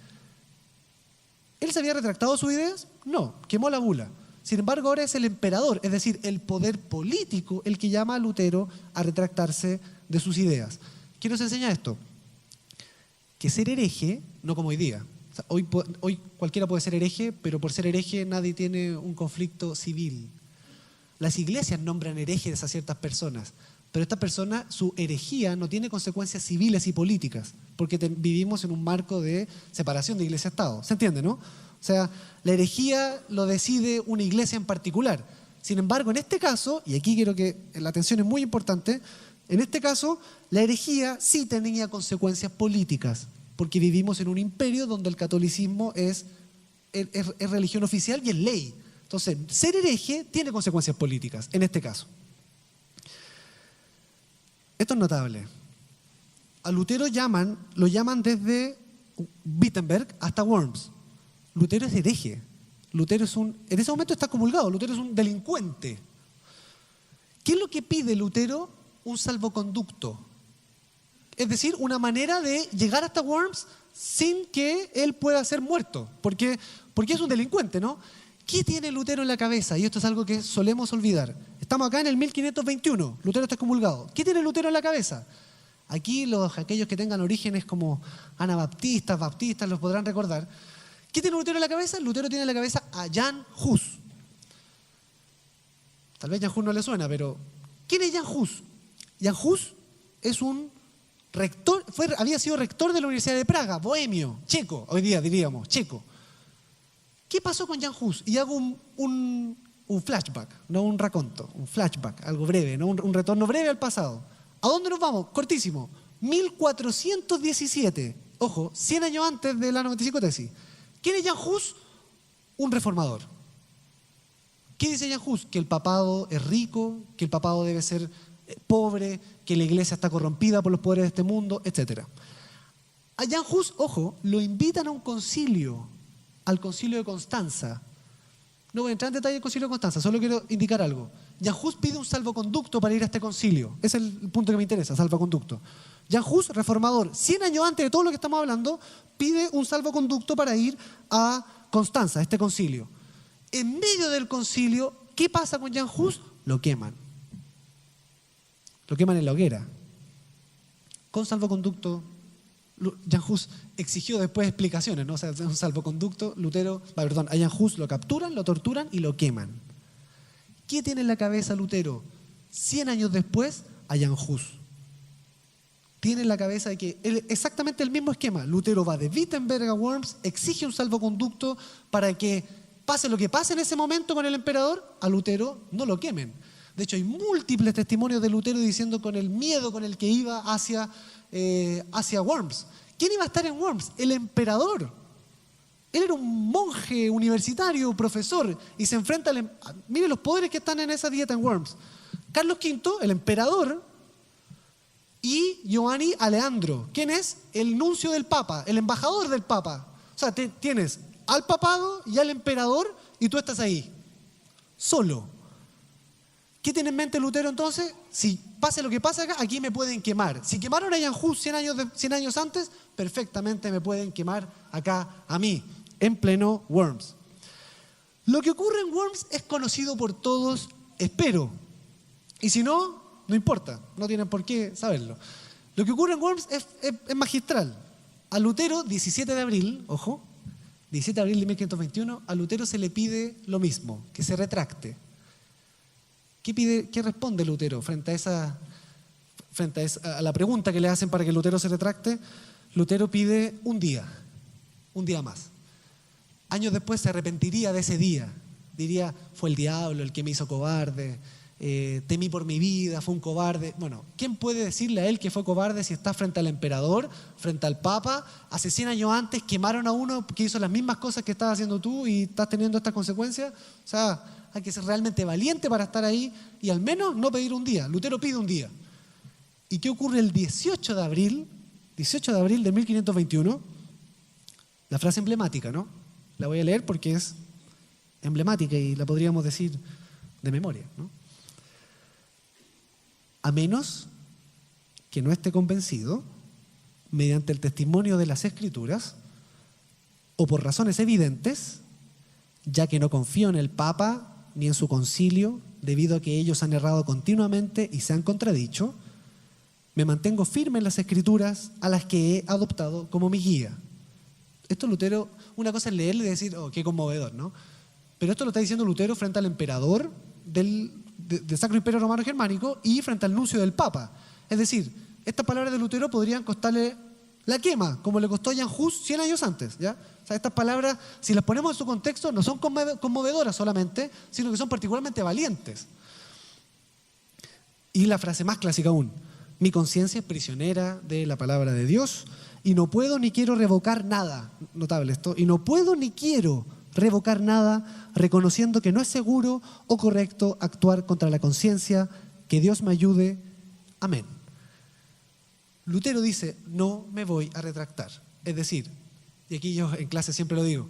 B: ¿Él se había retractado de sus ideas? No, quemó la bula. Sin embargo, ahora es el emperador, es decir, el poder político, el que llama a Lutero a retractarse de sus ideas. ¿Qué nos enseña esto? Que ser hereje, no como hoy día. O sea, hoy cualquiera puede ser hereje, pero por ser hereje nadie tiene un conflicto civil. Las iglesias nombran herejes a ciertas personas, pero esta persona, su herejía no tiene consecuencias civiles y políticas, porque vivimos en un marco de separación de iglesia-estado. ¿Se entiende, no? O sea, la herejía lo decide una iglesia en particular. Sin embargo, en este caso, y aquí quiero que la atención es muy importante, en este caso, la herejía sí tenía consecuencias políticas, porque vivimos en un imperio donde el catolicismo es religión oficial y es ley. Entonces, ser hereje tiene consecuencias políticas, en este caso. Esto es notable. A Lutero lo llaman desde Wittenberg hasta Worms. Lutero es hereje. En ese momento está comulgado, Lutero es un delincuente. ¿Qué es lo que pide Lutero? Un salvoconducto. Es decir, una manera de llegar hasta Worms sin que él pueda ser muerto. Porque es un delincuente, ¿no? ¿Qué tiene Lutero en la cabeza? Y esto es algo que solemos olvidar. Estamos acá en el 1521, Lutero está excomulgado. ¿Qué tiene Lutero en la cabeza? Aquí aquellos que tengan orígenes como anabaptistas, baptistas, los podrán recordar. ¿Qué tiene Lutero en la cabeza? Lutero tiene en la cabeza a Jan Hus. Tal vez Jan Hus no le suena, pero ¿quién es Jan Hus? Jan Hus es un rector, había sido rector de la Universidad de Praga, bohemio, checo, hoy día diríamos, checo. ¿Qué pasó con Jan Hus? Y hago un flashback, no un raconto, un flashback, algo breve, ¿no? un retorno breve al pasado. ¿A dónde nos vamos? Cortísimo. 1417, ojo, 100 años antes de la 95 tesis. ¿Quién es Jan Hus? Un reformador. ¿Qué dice Jan Hus? Que el papado es rico, que el papado debe ser pobre, que la iglesia está corrompida por los poderes de este mundo, etc. A Jan Hus, ojo, lo invitan a un concilio, al concilio de Constanza. No voy a entrar en detalle del concilio de Constanza, solo quiero indicar algo. Jan Hus pide un salvoconducto para ir a este concilio. Ese es el punto que me interesa, salvoconducto. Jan Hus, reformador, 100 años antes de todo lo que estamos hablando, pide un salvoconducto para ir a Constanza, a este concilio. En medio del concilio, ¿qué pasa con Jan Hus? Lo queman. Lo queman en la hoguera. Con salvoconducto, Jan Hus exigió después explicaciones, ¿no? O sea, un salvoconducto, a Jan Hus lo capturan, lo torturan y lo queman. ¿Qué tiene en la cabeza Lutero 100 años después? A Jan Hus. Tiene en la cabeza de que exactamente el mismo esquema. Lutero va de Wittenberg a Worms, exige un salvoconducto para que pase lo que pase en ese momento con el emperador, a Lutero no lo quemen. De hecho, hay múltiples testimonios de Lutero diciendo con el miedo con el que iba hacia Worms. ¿Quién iba a estar en Worms? El emperador. Él era un monje universitario, profesor, y se enfrenta Mire los poderes que están en esa dieta en Worms. Carlos V, el emperador, y Giovanni Aleandro. ¿Quién es? El nuncio del Papa, el embajador del Papa. O sea, tienes al papado y al emperador y tú estás ahí, solo. ¿Qué tiene en mente Lutero entonces? Si pase lo que pase acá, aquí me pueden quemar. Si quemaron a Jan Hus 100 años antes, perfectamente me pueden quemar acá a mí, en pleno Worms. Lo que ocurre en Worms es conocido por todos, espero. Y si no, no importa, no tienen por qué saberlo. Lo que ocurre en Worms es magistral. A Lutero, 17 de abril, ojo, 17 de abril de 1521, a Lutero se le pide lo mismo, que se retracte. ¿Qué responde Lutero frente a la pregunta que le hacen para que Lutero se retracte? Lutero pide un día más. Años después se arrepentiría de ese día. Diría, fue el diablo el que me hizo cobarde, temí por mi vida, fue un cobarde. Bueno, ¿quién puede decirle a él que fue cobarde si está frente al emperador, frente al papa? Hace 100 años antes quemaron a uno que hizo las mismas cosas que estás haciendo tú y estás teniendo estas consecuencias. O sea, hay que ser realmente valiente para estar ahí y al menos no pedir un día. Lutero pide un día. ¿Y qué ocurre el 18 de abril de 1521? La frase emblemática, ¿no? La voy a leer porque es emblemática y la podríamos decir de memoria, ¿no? A menos que no esté convencido, mediante el testimonio de las Escrituras, o por razones evidentes, ya que no confío en el Papa ni en su concilio, debido a que ellos han errado continuamente y se han contradicho, me mantengo firme en las Escrituras a las que he adoptado como mi guía. Esto Lutero, una cosa es leerle y decir, oh, qué conmovedor, ¿no? Pero esto lo está diciendo Lutero frente al emperador del Sacro Imperio Romano Germánico y frente al nuncio del Papa. Es decir, estas palabras de Lutero podrían costarle la quema, como le costó a Jan Hus 100 años antes, ¿ya? O sea, estas palabras, si las ponemos en su contexto, no son conmovedoras solamente, sino que son particularmente valientes. Y la frase más clásica aún, mi conciencia es prisionera de la palabra de Dios y no puedo ni quiero revocar nada, notable esto, y no puedo ni quiero revocar nada reconociendo que no es seguro o correcto actuar contra la conciencia, que Dios me ayude, amén. Lutero dice, no me voy a retractar. Es decir, y aquí yo en clase siempre lo digo,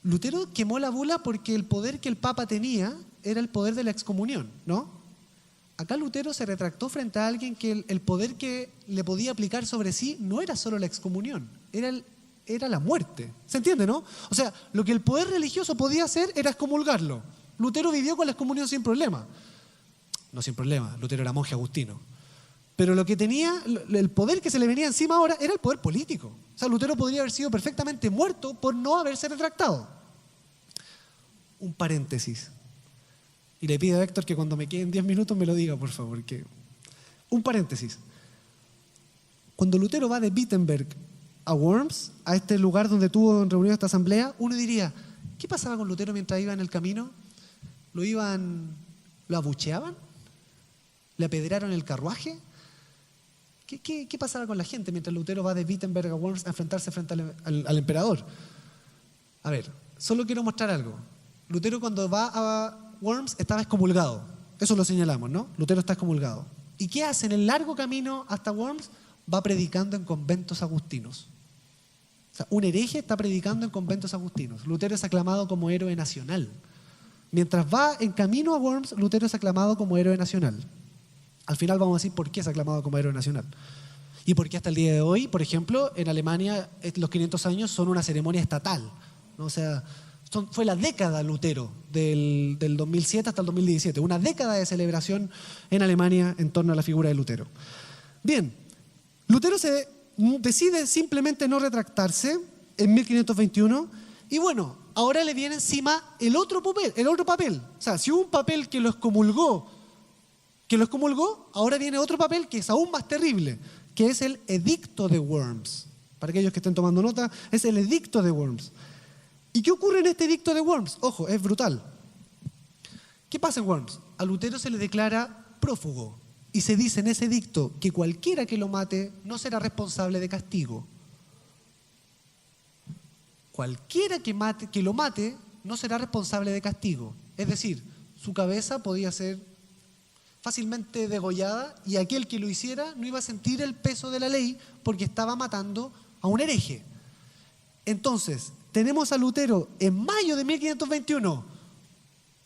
B: Lutero quemó la bula porque el poder que el Papa tenía era el poder de la excomunión, ¿no? Acá Lutero se retractó frente a alguien que el poder que le podía aplicar sobre sí no era solo la excomunión, era la muerte. ¿Se entiende, no? O sea, lo que el poder religioso podía hacer era excomulgarlo. Lutero vivió con la excomunión sin problema. No sin problema, Lutero era monje agustino. Pero lo que tenía, el poder que se le venía encima ahora era el poder político. O sea, Lutero podría haber sido perfectamente muerto por no haberse retractado. Un paréntesis. Y le pido a Héctor que cuando me queden 10 minutos me lo diga, por favor. Un paréntesis. Cuando Lutero va de Wittenberg a Worms, a este lugar donde tuvo reunido esta asamblea, uno diría, ¿qué pasaba con Lutero mientras iba en el camino? ¿Lo abucheaban? ¿Le apedrearon el carruaje? ¿Qué pasaba con la gente mientras Lutero va de Wittenberg a Worms a enfrentarse frente al emperador? A ver, solo quiero mostrar algo. Lutero cuando va a Worms estaba excomulgado. Eso lo señalamos, ¿no? Lutero está excomulgado. ¿Y qué hace en el largo camino hasta Worms? Va predicando en conventos agustinos. O sea, un hereje está predicando en conventos agustinos. Lutero es aclamado como héroe nacional. Mientras va en camino a Worms, Lutero es aclamado como héroe nacional. Al final vamos a decir por qué es aclamado como héroe nacional. Y por qué hasta el día de hoy, por ejemplo, en Alemania los 500 años son una ceremonia estatal, ¿no? O sea, fue la década Lutero, del 2007 hasta el 2017. Una década de celebración en Alemania en torno a la figura de Lutero. Bien, Lutero decide simplemente no retractarse en 1521 y bueno, ahora le viene encima el otro papel. O sea, si hubo un papel que lo excomulgó, ahora viene otro papel que es aún más terrible, que es el Edicto de Worms. Para aquellos que estén tomando nota, es el Edicto de Worms. ¿Y qué ocurre en este Edicto de Worms? Ojo, es brutal. ¿Qué pasa en Worms? A Lutero se le declara prófugo y se dice en ese edicto que cualquiera que lo mate no será responsable de castigo. Cualquiera que lo mate no será responsable de castigo. Es decir, su cabeza podía ser fácilmente degollada y aquel que lo hiciera no iba a sentir el peso de la ley porque estaba matando a un hereje. Entonces, tenemos a Lutero en mayo de 1521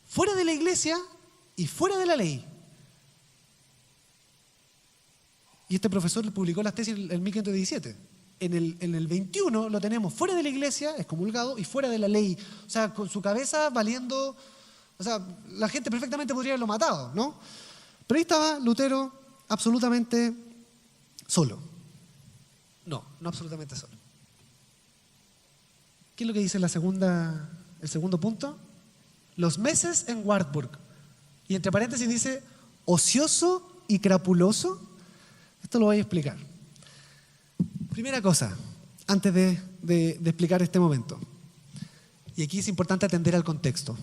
B: fuera de la iglesia y fuera de la ley. Y este profesor publicó las tesis en 1517. En el 21 lo tenemos fuera de la iglesia, excomulgado, y fuera de la ley. O sea, con su cabeza valiendo... O sea, la gente perfectamente podría haberlo matado, ¿no? Pero ahí estaba Lutero absolutamente solo. No absolutamente solo. ¿Qué es lo que dice el segundo punto? Los meses en Wartburg. Y entre paréntesis dice, ocioso y crapuloso. Esto lo voy a explicar. Primera cosa, antes de explicar este momento. Y aquí es importante atender al contexto.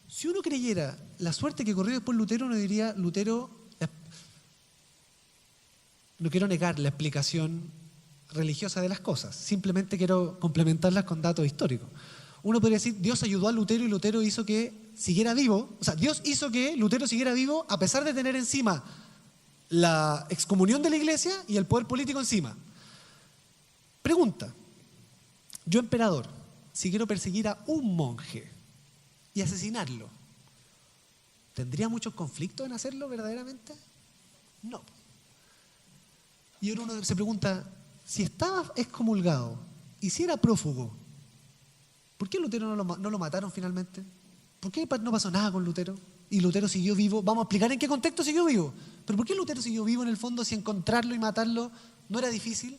B: Si uno creyera la suerte que corrió después Lutero, uno diría, Lutero, no quiero negar la explicación religiosa de las cosas, simplemente quiero complementarlas con datos históricos. Uno podría decir, Dios ayudó a Lutero y Lutero hizo que siguiera vivo, o sea, Dios hizo que Lutero siguiera vivo a pesar de tener encima la excomunión de la iglesia y el poder político encima. Pregunta, yo emperador, si quiero perseguir a un monje y asesinarlo, ¿tendría muchos conflictos en hacerlo verdaderamente? No. Y ahora uno se pregunta, si estaba excomulgado y si era prófugo, ¿por qué Lutero no lo mataron finalmente? ¿Por qué no pasó nada con Lutero? Y Lutero siguió vivo. Vamos a explicar en qué contexto siguió vivo. Pero ¿por qué Lutero siguió vivo en el fondo si encontrarlo y matarlo no era difícil?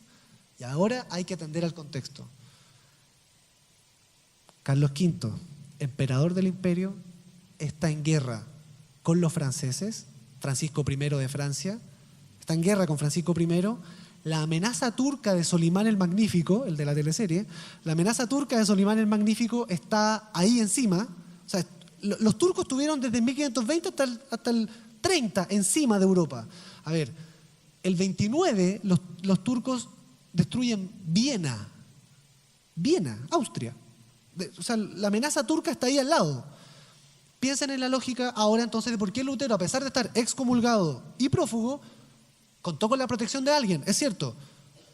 B: Y ahora hay que atender al contexto. Carlos V, emperador del imperio, está en guerra con los franceses. Francisco I de Francia está en guerra con Francisco I. La amenaza turca de Solimán el Magnífico, el de la teleserie, la amenaza turca de Solimán el Magnífico está ahí encima. O sea, los turcos estuvieron desde 1520 hasta el 30 encima de Europa. A ver, el 29 los turcos destruyen Viena, Austria. O sea, la amenaza turca está ahí al lado. Piensen en la lógica ahora entonces de por qué Lutero, a pesar de estar excomulgado y prófugo, contó con la protección de alguien, es cierto,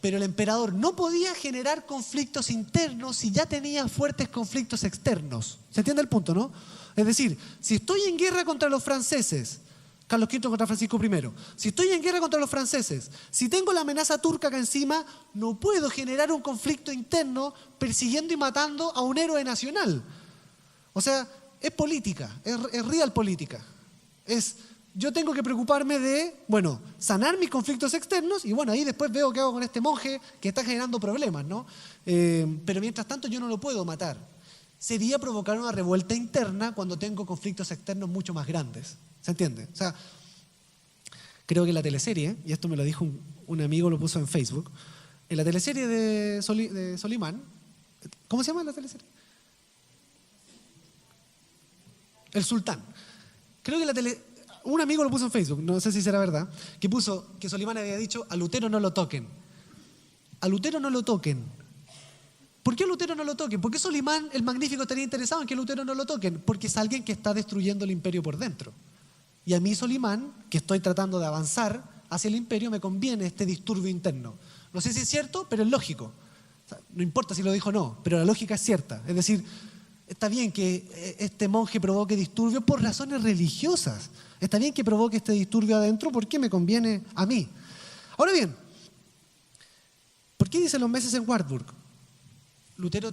B: pero el emperador no podía generar conflictos internos si ya tenía fuertes conflictos externos. ¿Se entiende el punto, no? Es decir, si estoy en guerra contra los franceses, Carlos V contra Francisco I, si estoy en guerra contra los franceses, si tengo la amenaza turca acá encima, no puedo generar un conflicto interno persiguiendo y matando a un héroe nacional. O sea, es política, es real política. Es yo tengo que preocuparme de, bueno, sanar mis conflictos externos y bueno, ahí después veo qué hago con este monje que está generando problemas, ¿no? Pero mientras tanto yo no lo puedo matar. Sería provocar una revuelta interna cuando tengo conflictos externos mucho más grandes. ¿Se entiende? O sea, creo que la teleserie, y esto me lo dijo un amigo, lo puso en Facebook, en la teleserie de Solimán, ¿cómo se llama la teleserie? El Sultán. Creo que un amigo lo puso en Facebook, no sé si será verdad, que puso que Solimán había dicho, a Lutero no lo toquen. A Lutero no lo toquen. ¿Por qué a Lutero no lo toquen? ¿Por qué Solimán el Magnífico estaría interesado en que a Lutero no lo toquen? Porque es alguien que está destruyendo el imperio por dentro. Y a mí, Solimán, que estoy tratando de avanzar hacia el imperio, me conviene este disturbio interno. No sé si es cierto, pero es lógico. O sea, no importa si lo dijo o no, pero la lógica es cierta. Es decir, está bien que este monje provoque disturbio por razones religiosas. Está bien que provoque este disturbio adentro porque me conviene a mí. Ahora bien, ¿por qué dice los meses en Wartburg? Lutero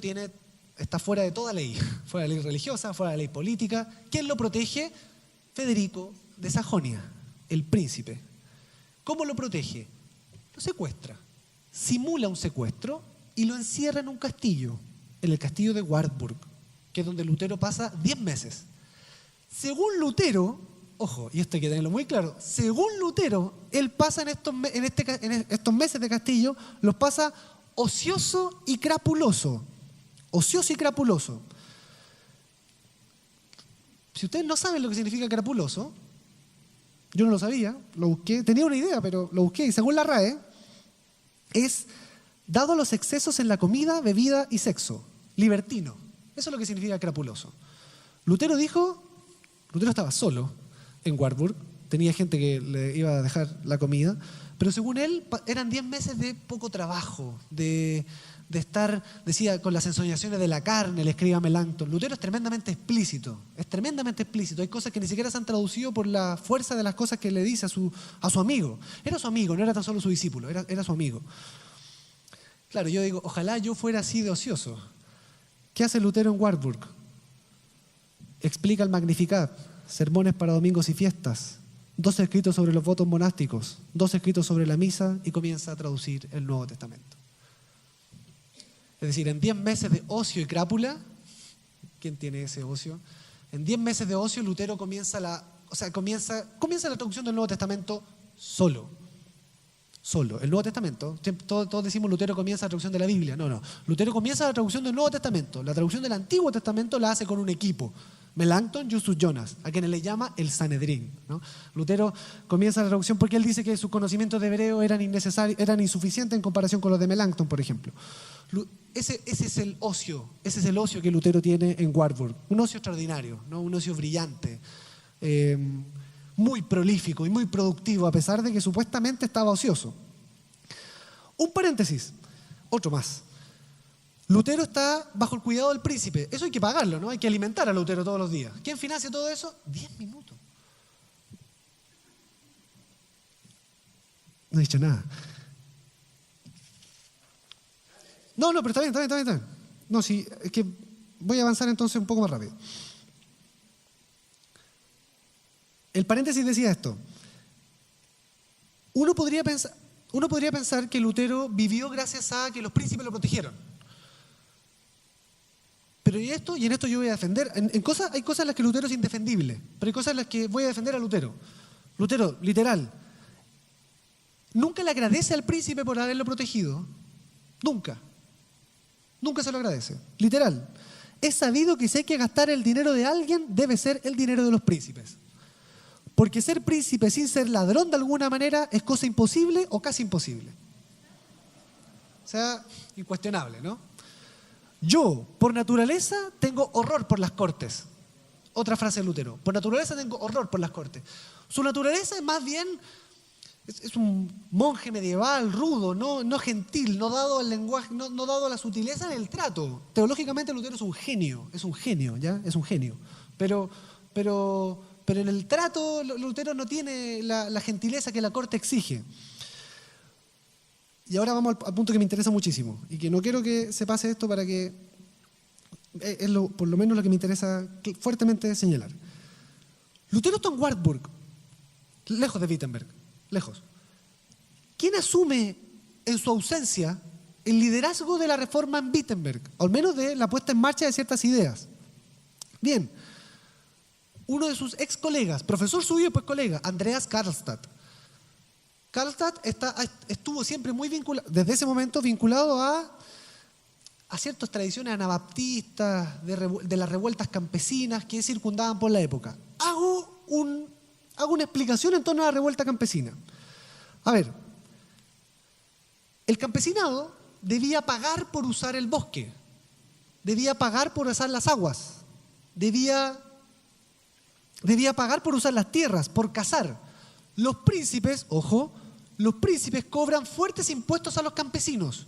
B: está fuera de toda ley, fuera de la ley religiosa, fuera de la ley política. ¿Quién lo protege? Federico de Sajonia, el príncipe. ¿Cómo lo protege? Lo secuestra, simula un secuestro y lo encierra en un castillo, en el castillo de Wartburg, que es donde Lutero pasa 10 meses. Según Lutero, ojo, y esto hay que tenerlo muy claro, según Lutero, él pasa en estos meses de castillo, los pasa ocioso y crapuloso. Ocioso y crapuloso. Si ustedes no saben lo que significa crapuloso, yo no lo sabía, lo busqué, tenía una idea, pero lo busqué, y según la RAE, es dado a los excesos en la comida, bebida y sexo, libertino. Eso es lo que significa crapuloso. Lutero estaba solo en Wartburg, tenía gente que le iba a dejar la comida, pero según él eran 10 meses de poco trabajo, de estar, decía, con las ensoñaciones de la carne, le escribe a Melanchthon. Lutero es tremendamente explícito. Hay cosas que ni siquiera se han traducido por la fuerza de las cosas que le dice a su amigo. Era su amigo, no era tan solo su discípulo, era su amigo. Claro, yo digo, ojalá yo fuera así de ocioso. ¿Qué hace Lutero en Wartburg? Explica el Magnificat, sermones para domingos y fiestas, 2 escritos sobre los votos monásticos, 2 escritos sobre la misa y comienza a traducir el Nuevo Testamento. Es decir, en 10 meses de ocio y crápula, ¿quién tiene ese ocio? En 10 meses de ocio Lutero comienza la traducción del Nuevo Testamento solo. El Nuevo Testamento, todos decimos Lutero comienza la traducción de la Biblia. No. Lutero comienza la traducción del Nuevo Testamento. La traducción del Antiguo Testamento la hace con un equipo. Melanchthon, Justus Jonas, a quienes le llama el Sanedrín, ¿no? Lutero comienza la traducción porque él dice que sus conocimientos de hebreo eran insuficientes en comparación con los de Melanchthon, por ejemplo. Ese es el ocio que Lutero tiene en Wartburg. Un ocio extraordinario, ¿no? Un ocio brillante, muy prolífico y muy productivo, a pesar de que supuestamente estaba ocioso. Un paréntesis, otro más. Lutero está bajo el cuidado del príncipe. Eso hay que pagarlo, ¿no? Hay que alimentar a Lutero todos los días. ¿Quién financia todo eso? 10 minutos. No he dicho nada. No, pero está bien. No, sí, es que voy a avanzar entonces un poco más rápido. El paréntesis decía esto. Uno podría pensar que Lutero vivió gracias a que los príncipes lo protegieron. Pero en esto yo voy a defender. Hay cosas en las que Lutero es indefendible, pero hay cosas en las que voy a defender a Lutero. Lutero, literal, nunca le agradece al príncipe por haberlo protegido. Nunca se lo agradece. Literal. Es sabido que si hay que gastar el dinero de alguien, debe ser el dinero de los príncipes. Porque ser príncipe sin ser ladrón de alguna manera es cosa imposible o casi imposible. O sea, incuestionable, ¿no? Yo, por naturaleza, tengo horror por las cortes. Otra frase de Lutero. Por naturaleza tengo horror por las cortes. Su naturaleza es más bien, es un monje medieval, rudo, no gentil, no dado al lenguaje, no dado a la sutileza en el trato. Teológicamente Lutero es un genio, ¿ya? Es un genio. Pero en el trato Lutero no tiene la gentileza que la corte exige. Y ahora vamos al punto que me interesa muchísimo y que no quiero que se pase esto para que es por lo menos lo que me interesa fuertemente señalar. Lutero está en Wartburg lejos de Wittenberg, lejos. ¿Quién asume en su ausencia el liderazgo de la reforma en Wittenberg? Al menos de la puesta en marcha de ciertas ideas. Bien, uno de sus ex colegas, profesor suyo y pues colega, Andreas Karlstadt. Karlstadt estuvo siempre muy vinculado, desde ese momento vinculado a ciertas tradiciones anabaptistas, de las revueltas campesinas que circundaban por la época. Hago una explicación en torno a la revuelta campesina. A ver, el campesinado debía pagar por usar el bosque, debía pagar por usar las aguas, debía pagar por usar las tierras, por cazar. Los príncipes, ojo, los príncipes cobran fuertes impuestos a los campesinos.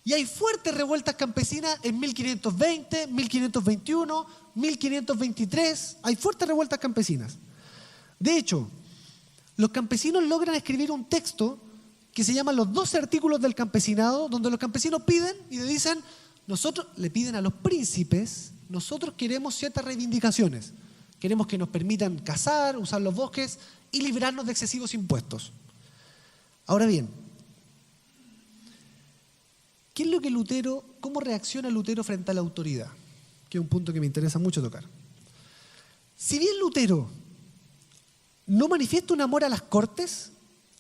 B: Y hay fuertes revueltas campesinas en 1520, 1521, 1523. Hay fuertes revueltas campesinas. De hecho, los campesinos logran escribir un texto que se llama los 12 artículos del campesinado, donde los campesinos piden y le dicen, nosotros le piden a los príncipes, nosotros queremos ciertas reivindicaciones. Queremos que nos permitan cazar, usar los bosques y librarnos de excesivos impuestos. Ahora bien, ¿qué es lo que cómo reacciona Lutero frente a la autoridad? Que es un punto que me interesa mucho tocar. Si bien Lutero no manifiesta un amor a las cortes,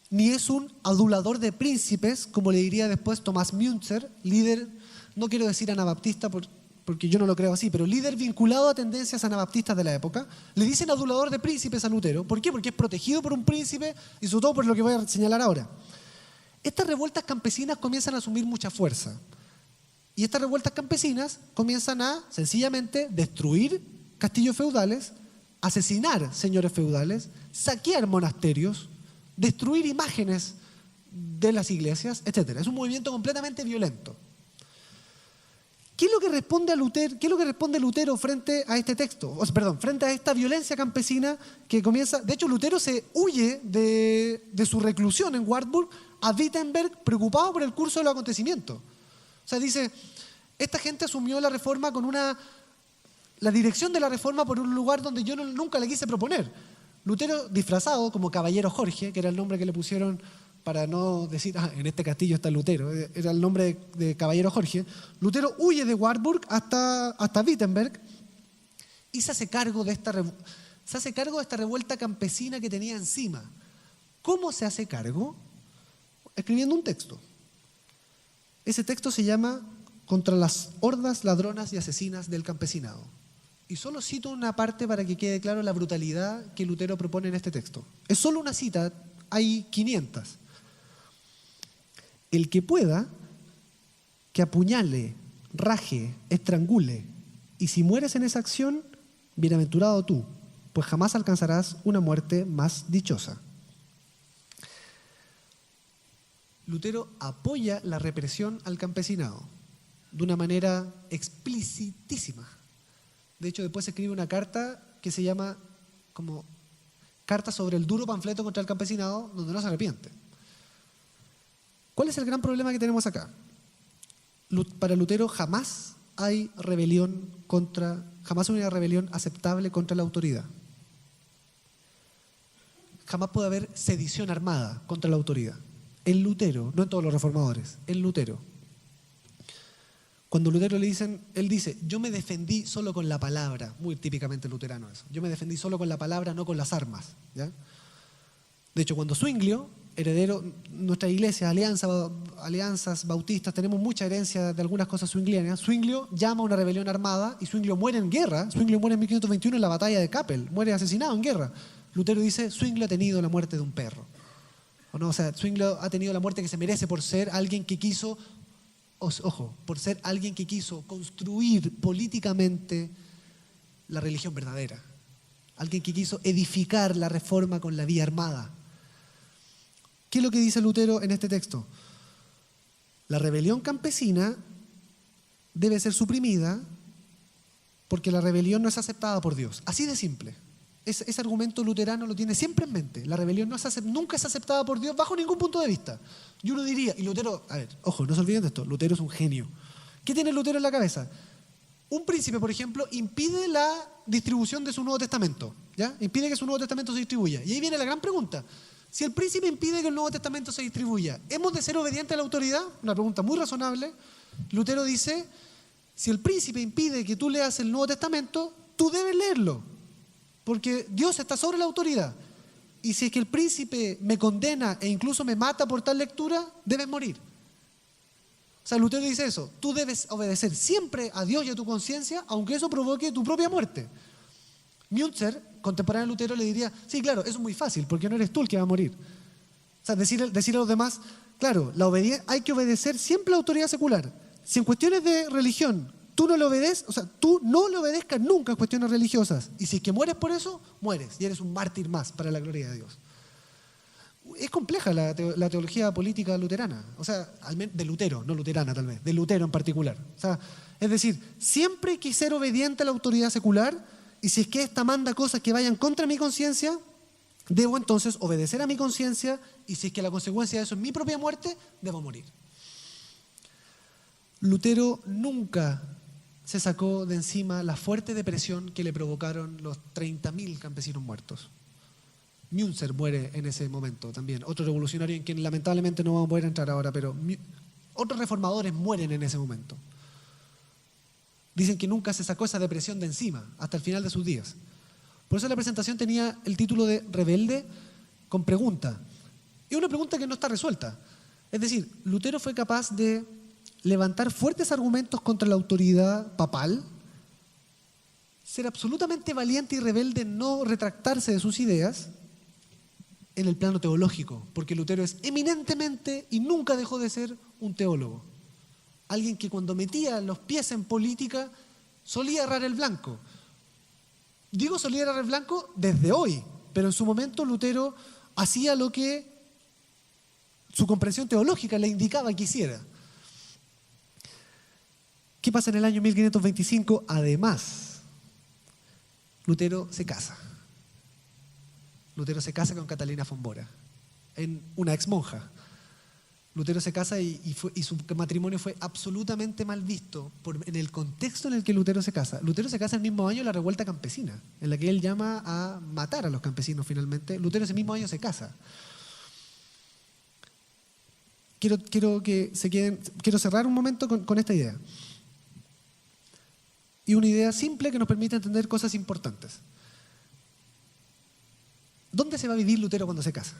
B: ni es un adulador de príncipes, como le diría después Tomás Münzer, líder, no quiero decir anabaptista porque yo no lo creo así, pero líder vinculado a tendencias anabaptistas de la época, le dicen adulador de príncipes a Lutero. ¿Por qué? Porque es protegido por un príncipe y sobre todo por lo que voy a señalar ahora. Estas revueltas campesinas comienzan a asumir mucha fuerza. Y estas revueltas campesinas comienzan a, sencillamente, destruir castillos feudales, asesinar señores feudales, saquear monasterios, destruir imágenes de las iglesias, etc. Es un movimiento completamente violento. ¿Qué es lo que responde Lutero frente a este texto? Frente a esta violencia campesina que comienza. De hecho, Lutero se huye de su reclusión en Wartburg a Wittenberg preocupado por el curso de los acontecimientos. O sea, dice, esta gente asumió la reforma la dirección de la reforma por un lugar donde yo nunca le quise proponer. Lutero, disfrazado como Caballero Jorge, que era el nombre que le pusieron para no decir, en este castillo está Lutero, era el nombre de Caballero Jorge. Lutero huye de Wartburg hasta Wittenberg y se hace cargo de esta revuelta campesina que tenía encima. ¿Cómo se hace cargo? Escribiendo un texto. Ese texto se llama Contra las hordas ladronas y asesinas del campesinado. Y solo cito una parte para que quede claro la brutalidad que Lutero propone en este texto. Es solo una cita, hay 500. El que pueda, que apuñale, raje, estrangule, y si mueres en esa acción, bienaventurado tú, pues jamás alcanzarás una muerte más dichosa. Lutero apoya la represión al campesinado de una manera explicitísima. De hecho, después escribe una carta que se llama como Carta sobre el duro panfleto contra el campesinado, donde no se arrepiente. ¿Cuál es el gran problema que tenemos acá? Para Lutero jamás hay jamás una rebelión aceptable contra la autoridad. Jamás puede haber sedición armada contra la autoridad. En Lutero, no en todos los reformadores, en Lutero. Cuando Lutero le dicen, él dice, yo me defendí solo con la palabra, muy típicamente luterano eso, yo me defendí solo con la palabra, no con las armas. ¿Ya? De hecho, cuando Zwinglio, heredero, nuestra iglesia, alianzas bautistas, tenemos mucha herencia de algunas cosas zwinglianas, Zwinglio llama a una rebelión armada y Zwinglio muere en guerra, Zwinglio muere en 1521 en la batalla de Kappel, muere asesinado en guerra. Lutero dice, Zwinglio ha tenido la muerte de un perro. O sea, Zwinglio ha tenido la muerte que se merece por ser alguien que quiso, por ser alguien que quiso construir políticamente la religión verdadera. Alguien que quiso edificar la reforma con la vía armada. ¿Qué es lo que dice Lutero en este texto? La rebelión campesina debe ser suprimida porque la rebelión no es aceptada por Dios. Así de simple. Ese argumento luterano lo tiene siempre en mente. La rebelión nunca es aceptada por Dios bajo ningún punto de vista. Y uno diría, y Lutero, no se olviden de esto, Lutero es un genio. ¿Qué tiene Lutero en la cabeza? Un príncipe, por ejemplo, impide la distribución de su Nuevo Testamento. ¿ya? Impide que su Nuevo Testamento se distribuya. Y ahí viene la gran pregunta. Si el príncipe impide que el Nuevo Testamento se distribuya, ¿hemos de ser obedientes a la autoridad? Una pregunta muy razonable. Lutero dice, si el príncipe impide que tú leas el Nuevo Testamento, tú debes leerlo, porque Dios está sobre la autoridad. Y si es que el príncipe me condena e incluso me mata por tal lectura, debes morir. O sea, Lutero dice eso, tú debes obedecer siempre a Dios y a tu conciencia, aunque eso provoque tu propia muerte. Münzer, contemporáneo de Lutero, le diría, sí, claro, eso es muy fácil, porque no eres tú el que va a morir. O sea, decir a los demás, claro, hay que obedecer siempre a la autoridad secular. Si en cuestiones de religión tú no le obedeces, o sea, tú no le obedezcas nunca en cuestiones religiosas, y si es que mueres por eso, mueres, y eres un mártir más para la gloria de Dios. Es compleja la teología política luterana, o sea, de Lutero, no luterana tal vez, de Lutero en particular. O sea, es decir, siempre hay que ser obediente a la autoridad secular, y si es que ésta manda cosas que vayan contra mi conciencia, debo entonces obedecer a mi conciencia, y si es que la consecuencia de eso es mi propia muerte, debo morir. Lutero nunca se sacó de encima la fuerte depresión que le provocaron los 30.000 campesinos muertos. Münzer muere en ese momento también, otro revolucionario en quien lamentablemente no vamos a poder entrar ahora, pero otros reformadores mueren en ese momento. Dicen que nunca se sacó esa depresión de encima, hasta el final de sus días. Por eso la presentación tenía el título de Rebelde con pregunta. Es una pregunta que no está resuelta. Es decir, Lutero fue capaz de levantar fuertes argumentos contra la autoridad papal, ser absolutamente valiente y rebelde en no retractarse de sus ideas en el plano teológico, porque Lutero es eminentemente y nunca dejó de ser un teólogo. Alguien que cuando metía los pies en política solía errar el blanco. Digo solía errar el blanco desde hoy, pero en su momento Lutero hacía lo que su comprensión teológica le indicaba que hiciera. ¿Qué pasa en el año 1525? Además, Lutero se casa. Lutero se casa con Catalina von Bora, una ex monja. Lutero se casa y su matrimonio fue absolutamente mal visto en el contexto en el que Lutero se casa. Lutero se casa el mismo año de la revuelta campesina, en la que él llama a matar a los campesinos finalmente. Lutero ese mismo año se casa. Quiero cerrar un momento con esta idea. Y una idea simple que nos permite entender cosas importantes. ¿Dónde se va a vivir Lutero cuando se casa?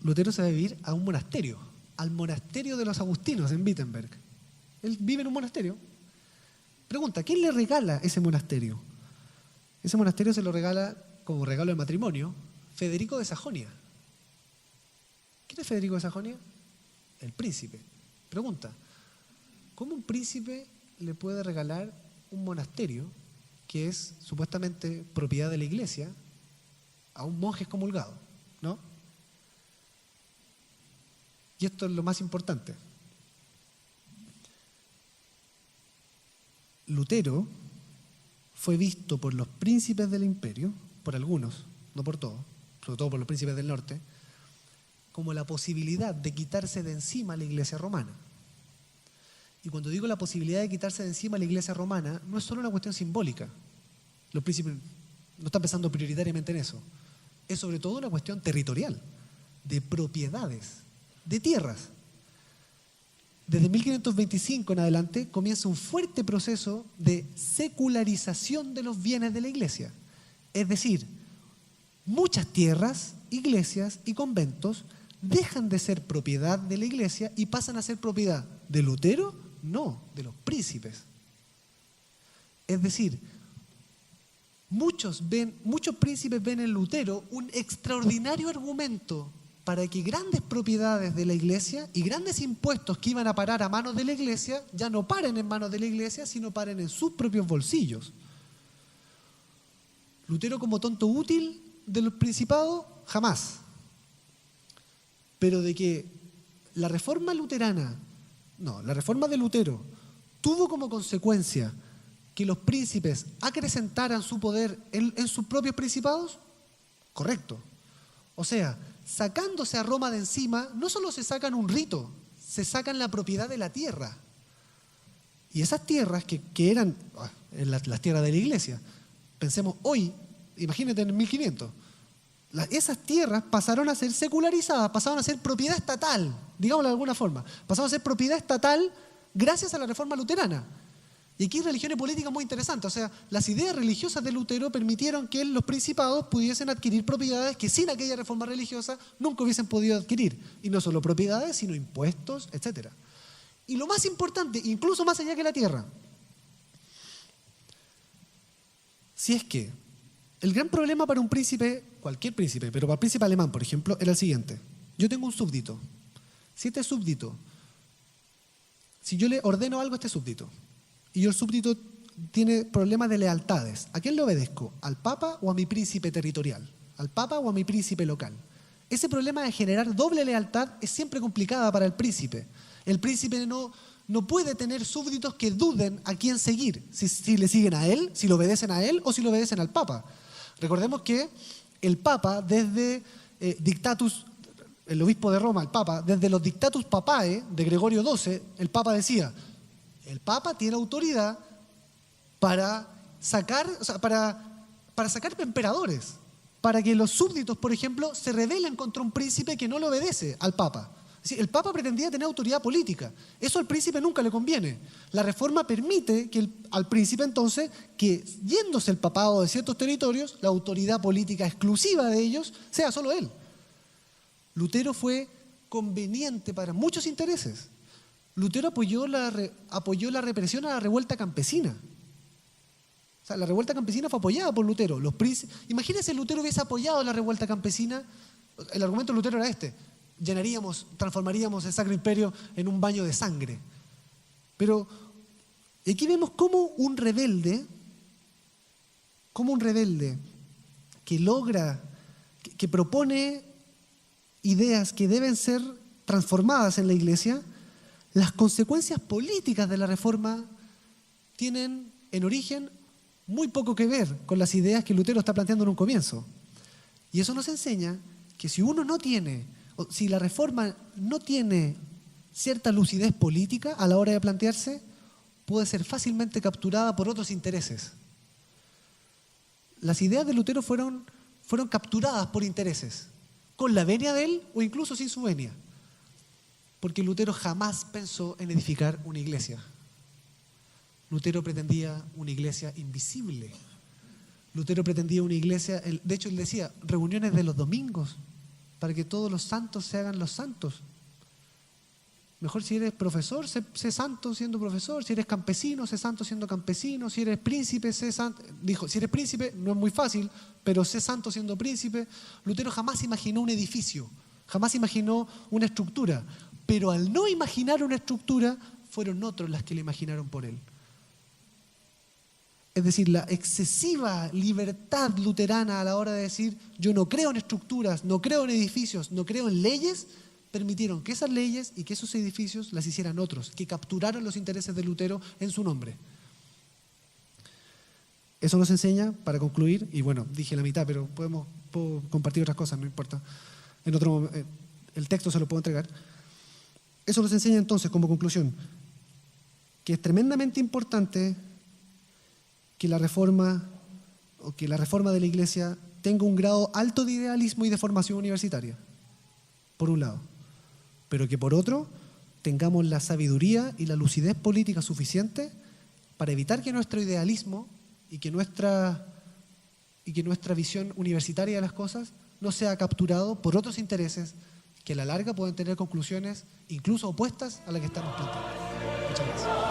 B: Lutero se va a vivir a un monasterio, al monasterio de los agustinos en Wittenberg. Él vive en un monasterio. Pregunta, ¿quién le regala ese monasterio? Ese monasterio se lo regala como regalo de matrimonio Federico de Sajonia. ¿Quién es Federico de Sajonia? El príncipe. Pregunta, ¿cómo un príncipe le puede regalar un monasterio que es supuestamente propiedad de la iglesia a un monje excomulgado? ¿No? Y esto es lo más importante. Lutero fue visto por los príncipes del imperio, por algunos, no por todos, sobre todo por los príncipes del norte, como la posibilidad de quitarse de encima la iglesia romana. Y cuando digo la posibilidad de quitarse de encima la iglesia romana, no es solo una cuestión simbólica. Los príncipes no están pensando prioritariamente en eso. Es sobre todo una cuestión territorial, de propiedades, de tierras. Desde 1525 en adelante comienza un fuerte proceso de secularización de los bienes de la iglesia. Es decir, muchas tierras, iglesias y conventos dejan de ser propiedad de la iglesia y pasan a ser propiedad de Lutero, no, de los príncipes. Es decir, muchos príncipes ven en Lutero un extraordinario argumento para que grandes propiedades de la iglesia y grandes impuestos que iban a parar a manos de la iglesia ya no paren en manos de la iglesia, sino paren en sus propios bolsillos. Lutero como tonto útil de los principados, jamás. Pero de que la reforma de Lutero tuvo como consecuencia que los príncipes acrecentaran su poder en sus propios principados, correcto. O sea, sacándose a Roma de encima, no solo se sacan un rito, se sacan la propiedad de la tierra. Y esas tierras que eran las tierras de la iglesia, pensemos hoy imagínate en el 1500. Esas tierras pasaron a ser secularizadas, pasaron a ser propiedad estatal, digámoslo de alguna forma. Pasaron a ser propiedad estatal gracias a la reforma luterana. Y aquí hay religiones políticas muy interesantes. O sea, las ideas religiosas de Lutero permitieron que los principados pudiesen adquirir propiedades que sin aquella reforma religiosa nunca hubiesen podido adquirir. Y no solo propiedades, sino impuestos, etc. Y lo más importante, incluso más allá que la tierra, si es que el gran problema para un príncipe, cualquier príncipe, pero para el príncipe alemán, por ejemplo, era el siguiente. Yo tengo un súbdito. Si este súbdito, si yo le ordeno algo a este súbdito, y el súbdito tiene problemas de lealtades, ¿a quién le obedezco? ¿Al papa o a mi príncipe territorial? ¿Al papa o a mi príncipe local? Ese problema de generar doble lealtad es siempre complicada para el príncipe. El príncipe no puede tener súbditos que duden a quién seguir, si le siguen a él, si le obedecen a él o si le obedecen al papa. Recordemos que el papa, desde el obispo de Roma, el papa, desde los Dictatus Papae de Gregorio XII, el papa decía, el papa tiene autoridad para sacar emperadores, para que los súbditos, por ejemplo, se rebelen contra un príncipe que no le obedece al papa. El papa pretendía tener autoridad política. Eso al príncipe nunca le conviene. La reforma permite al príncipe entonces que, yéndose el papado de ciertos territorios, la autoridad política exclusiva de ellos sea solo él. Lutero fue conveniente para muchos intereses. Lutero apoyó la represión a la revuelta campesina. O sea, la revuelta campesina fue apoyada por Lutero. Imagínense, Lutero hubiese apoyado la revuelta campesina. El argumento de Lutero era este: transformaríamos el Sacro Imperio en un baño de sangre. Pero aquí vemos cómo un rebelde que propone ideas que deben ser transformadas en la Iglesia, las consecuencias políticas de la reforma tienen en origen muy poco que ver con las ideas que Lutero está planteando en un comienzo. Y eso nos enseña que si la reforma no tiene cierta lucidez política a la hora de plantearse, puede ser fácilmente capturada por otros intereses. Las ideas de Lutero fueron capturadas por intereses, con la venia de él o incluso sin su venia. Porque Lutero jamás pensó en edificar una iglesia. Lutero pretendía una iglesia invisible. Lutero pretendía una iglesia, de hecho él decía, reuniones de los domingos, para que todos los santos se hagan los santos. Mejor si eres profesor, sé santo siendo profesor. Si eres campesino, sé santo siendo campesino. Si eres príncipe, sé santo. Dijo, si eres príncipe, no es muy fácil, pero sé santo siendo príncipe. Lutero jamás imaginó un edificio, jamás imaginó una estructura. Pero al no imaginar una estructura, fueron otros las que la imaginaron por él. Es decir, la excesiva libertad luterana a la hora de decir, yo no creo en estructuras, no creo en edificios, no creo en leyes, permitieron que esas leyes y que esos edificios las hicieran otros, que capturaron los intereses de Lutero en su nombre. Eso nos enseña, para concluir, y bueno, dije la mitad, pero puedo compartir otras cosas, no importa. En otro momento, el texto se lo puedo entregar. Eso nos enseña entonces, como conclusión, que es tremendamente importante que la reforma de la Iglesia tenga un grado alto de idealismo y de formación universitaria, por un lado, pero que por otro tengamos la sabiduría y la lucidez política suficiente para evitar que nuestro idealismo y que nuestra visión universitaria de las cosas no sea capturado por otros intereses que a la larga pueden tener conclusiones incluso opuestas a las que estamos planteando. Muchas gracias.